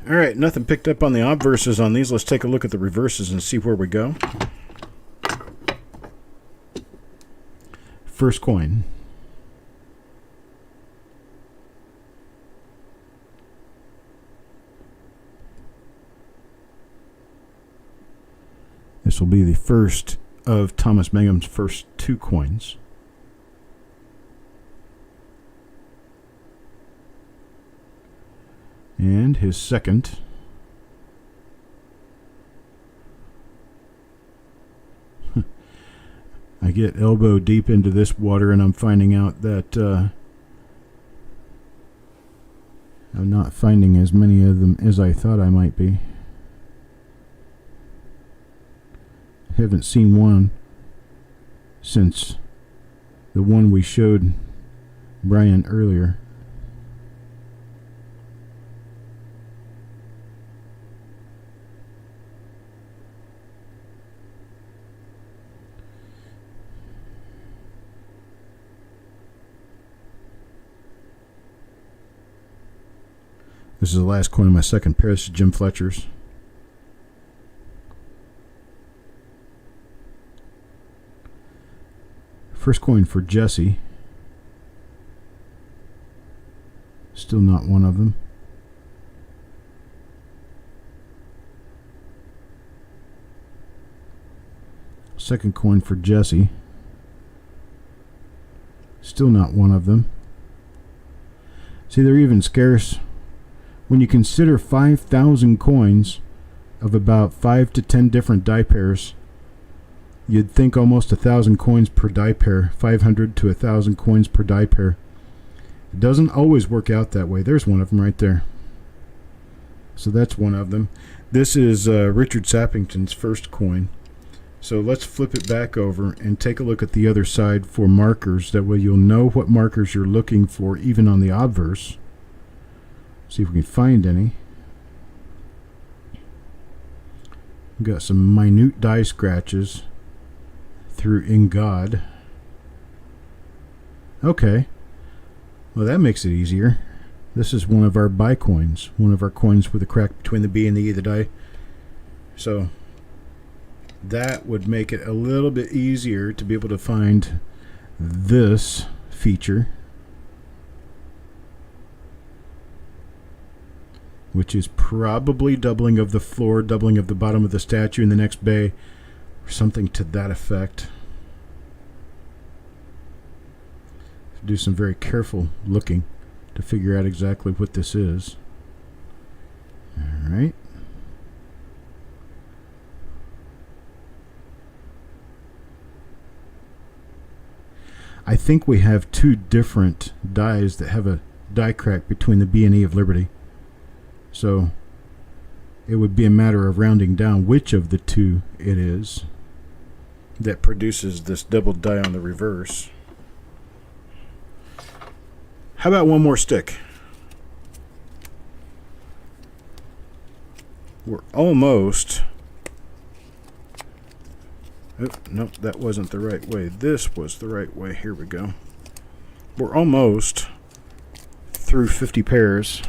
All right, nothing picked up on the obverses on these. Let's take a look at the reverses and see where we go. First coin. This will be the first of Thomas Mangum's first 2 coins. And his second. I get elbow deep into this water and I'm finding out that I'm not finding as many of them as I thought I might be. Haven't seen one since the one we showed Brian earlier. This is the last coin of my second pair. This is Jim Fletcher's. First coin for Jesse. Still not one of them. Second coin for Jesse. Still not one of them. See, they're even scarce. When you consider 5,000 coins of about 5 to 10 different die pairs, you'd think almost 1,000 coins per die pair, 500 to 1,000 coins per die pair. It doesn't always work out that way. There's one of them right there. So that's one of them. This is Richard Sappington's first coin. So let's flip it back over and take a look at the other side for markers. That way you'll know what markers you're looking for, even on the obverse. See if we can find any. We've got some minute die scratches through In God. Okay. Well, that makes it easier. This is one of our buy coins. One of our coins with a crack between the B and the E of the die. So that would make it a little bit easier to be able to find this feature, which is probably doubling of the floor, doubling of the bottom of the statue in the next bay, or something to that effect. Do some very careful looking to figure out exactly what this is. All right. I think we have two different dies that have a die crack between the B and E of Liberty. So it would be a matter of rounding down which of the two it is that produces this double die on the reverse. How about one more stick? We're almost... Oh, no, that wasn't the right way. This was the right way. Here we go. We're almost through 50 pairs.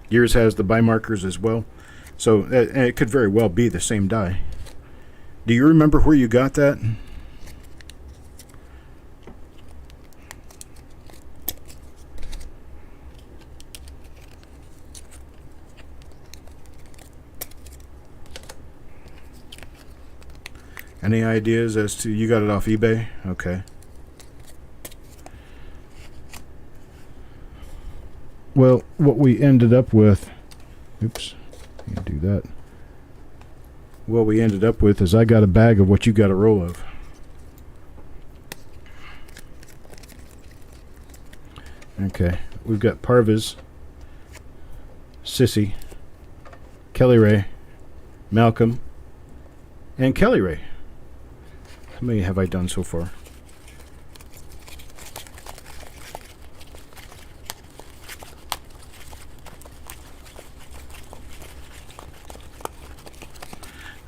Yours has the buy markers as well. So it could very well be the same die. Do you remember where you got that? Any ideas as to, you got it off eBay? Okay. Well, what we ended up with, oops, can't do that. What we ended up with is I got a bag of what you got a roll of. Okay, we've got Parvis, Sissy, Kelly Ray, Malcolm, and Kelly Ray. How many have I done so far?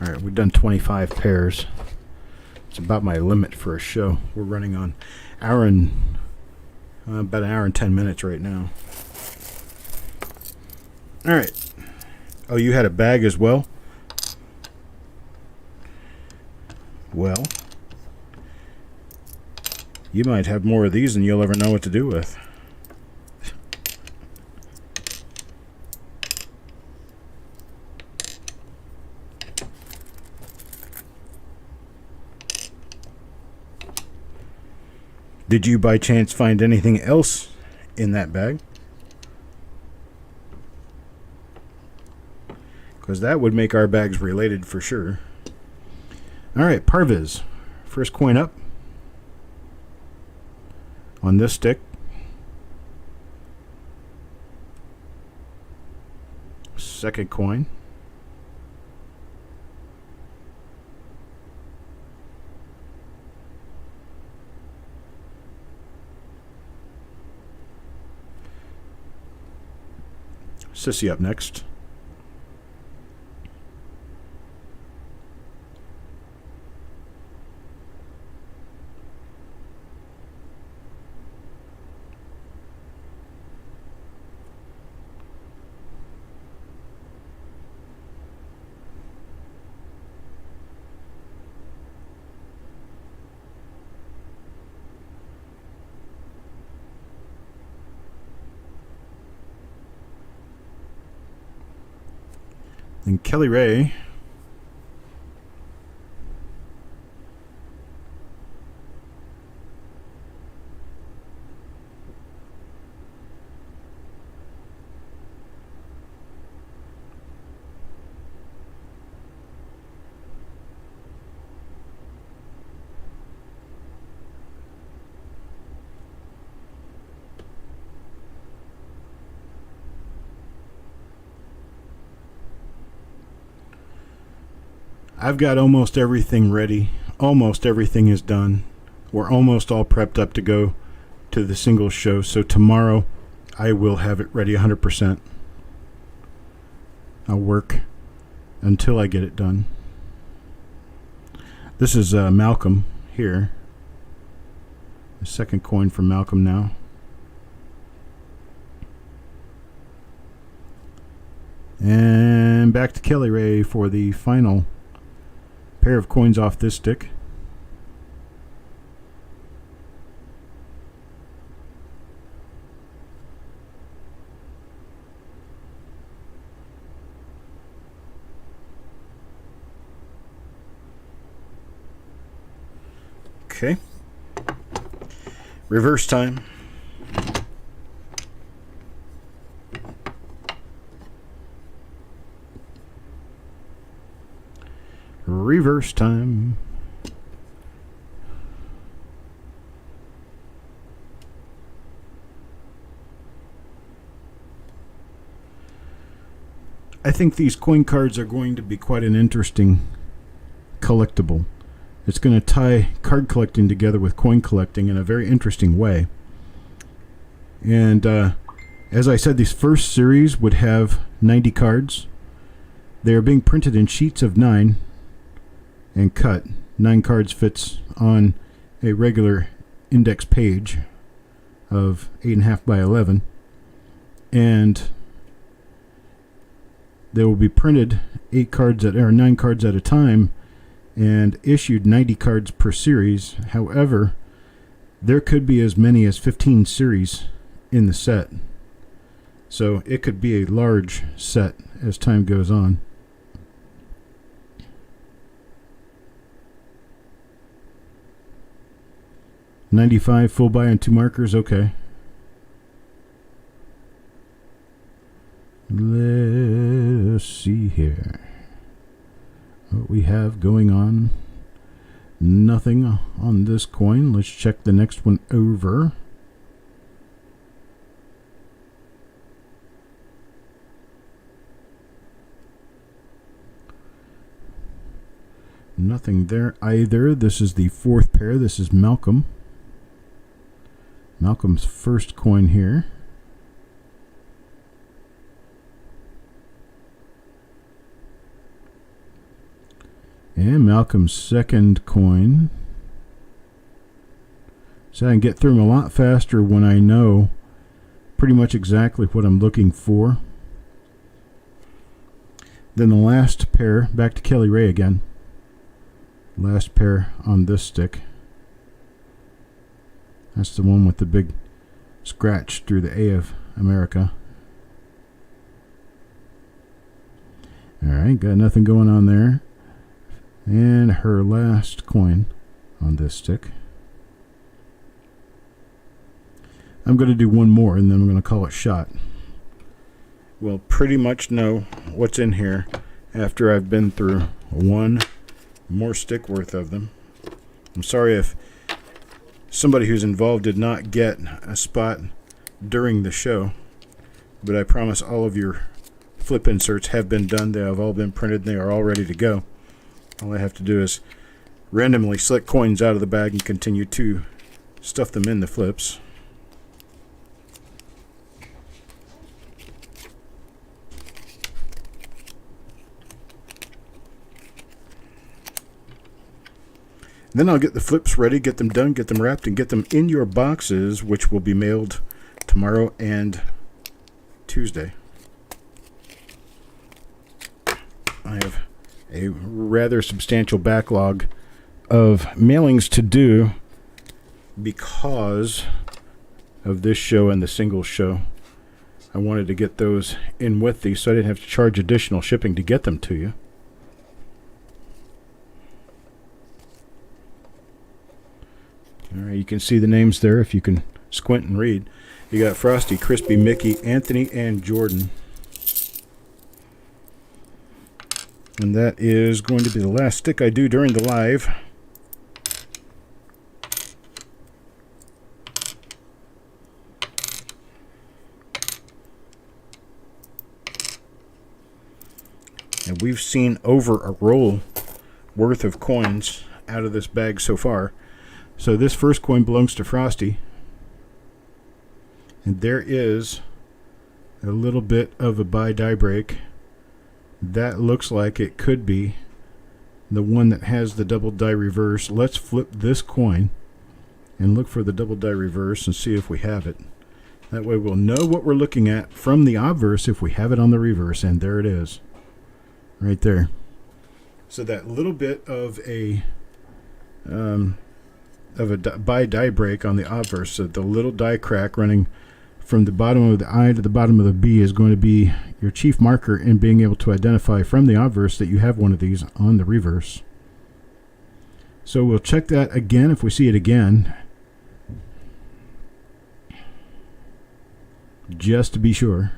Alright, we've done 25 pairs. It's about my limit for a show. We're running on about an hour and 10 minutes right now. Alright. Oh, you had a bag as well? Well, you might have more of these than you'll ever know what to do with. Did you by chance find anything else in that bag? Because that would make our bags related for sure. Alright, Parvis. First coin up. On this stick. Second coin. Sissy up next. Then Kelly Ray. I've got almost everything ready. Almost everything is done. We're almost all prepped up to go to the single show. So tomorrow I will have it ready 100%. I'll work until I get it done. This is Malcolm here. The second coin from Malcolm now. And back to Kelly Ray for the final pair of coins off this stick. Okay. Reverse time. Reverse time. I think these coin cards are going to be quite an interesting collectible. It's going to tie card collecting together with coin collecting in a very interesting way. And as I said, this first series would have 90 cards. They are being printed in sheets of 9 and cut. 9 cards fits on a regular index page of 8.5 by 11. And they will be printed 9 cards at a time and issued 90 cards per series. However, there could be as many as 15 series in the set. So it could be a large set as time goes on. $95 full buy and 2 markers, okay. Let's see here. What we have going on. Nothing on this coin. Let's check the next one over. Nothing there either. This is the 4th pair. This is Malcolm. Malcolm's first coin here. And Malcolm's second coin. So I can get through them a lot faster when I know pretty much exactly what I'm looking for. Then the last pair, back to Kelly Ray again. Last pair on this stick. That's the one with the big scratch through the A of America. Alright, got nothing going on there. And her last coin on this stick. I'm going to do one more and then I'm going to call it shot. We'll pretty much know what's in here after I've been through one more stick worth of them. I'm sorry if somebody who's involved did not get a spot during the show, but I promise all of your flip inserts have been done. They have all been printed and they are all ready to go. All I have to do is randomly select coins out of the bag and continue to stuff them in the flips. Then I'll get the flips ready, get them done, get them wrapped, and get them in your boxes, which will be mailed tomorrow and Tuesday. I have a rather substantial backlog of mailings to do because of this show and the single show. I wanted to get those in with these so I didn't have to charge additional shipping to get them to you. Alright, you can see the names there if you can squint and read. You got Frosty, Crispy, Mickey, Anthony, and Jordan. And that is going to be the last stick I do during the live. And we've seen over a roll worth of coins out of this bag so far. So this first coin belongs to Frosty. And there is a little bit of a buy die break. That looks like it could be the one that has the double die reverse. Let's flip this coin and look for the double die reverse and see if we have it. That way we'll know what we're looking at from the obverse if we have it on the reverse. And there it is. Right there. So that little bit of a buy die break on the obverse, so the little die crack running from the bottom of the I to the bottom of the B is going to be your chief marker in being able to identify from the obverse that you have one of these on the reverse. So we'll check that again if we see it again, just to be sure.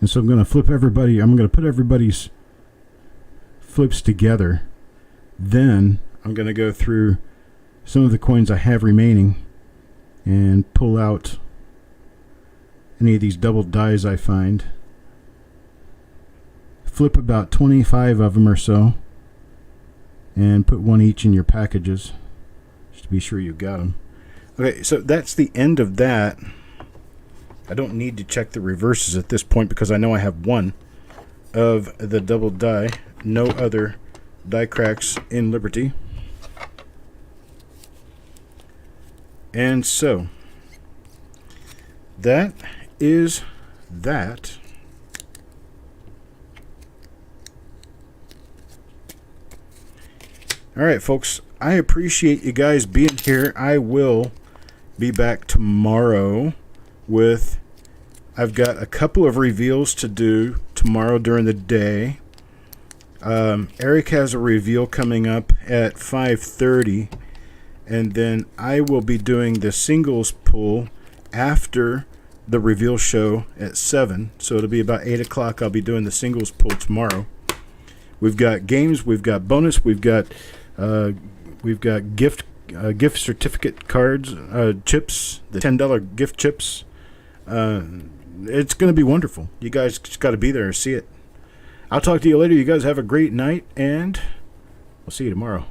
And so I'm going to flip everybody. I'm going to put everybody's flips together. Then I'm going to go through some of the coins I have remaining and pull out any of these double dies I find. Flip about 25 of them or so and put one each in your packages just to be sure you got them. Okay, so that's the end of that. I don't need to check the reverses at this point because I know I have one of the double die. No other die cracks in Liberty. And so that is that. All right, folks, I appreciate you guys being here. I will be back tomorrow with, I've got a couple of reveals to do tomorrow during the day. Eric has a reveal coming up at 5:30, and then I will be doing the singles pull after the reveal show at 7. So it'll be about 8 o'clock. I'll be doing the singles pull tomorrow. We've got games, we've got bonus, we've got gift certificate cards, chips, the $10 gift chips. It's going to be wonderful. You guys just got to be there and see it. I'll talk to you later. You guys have a great night, and we'll see you tomorrow.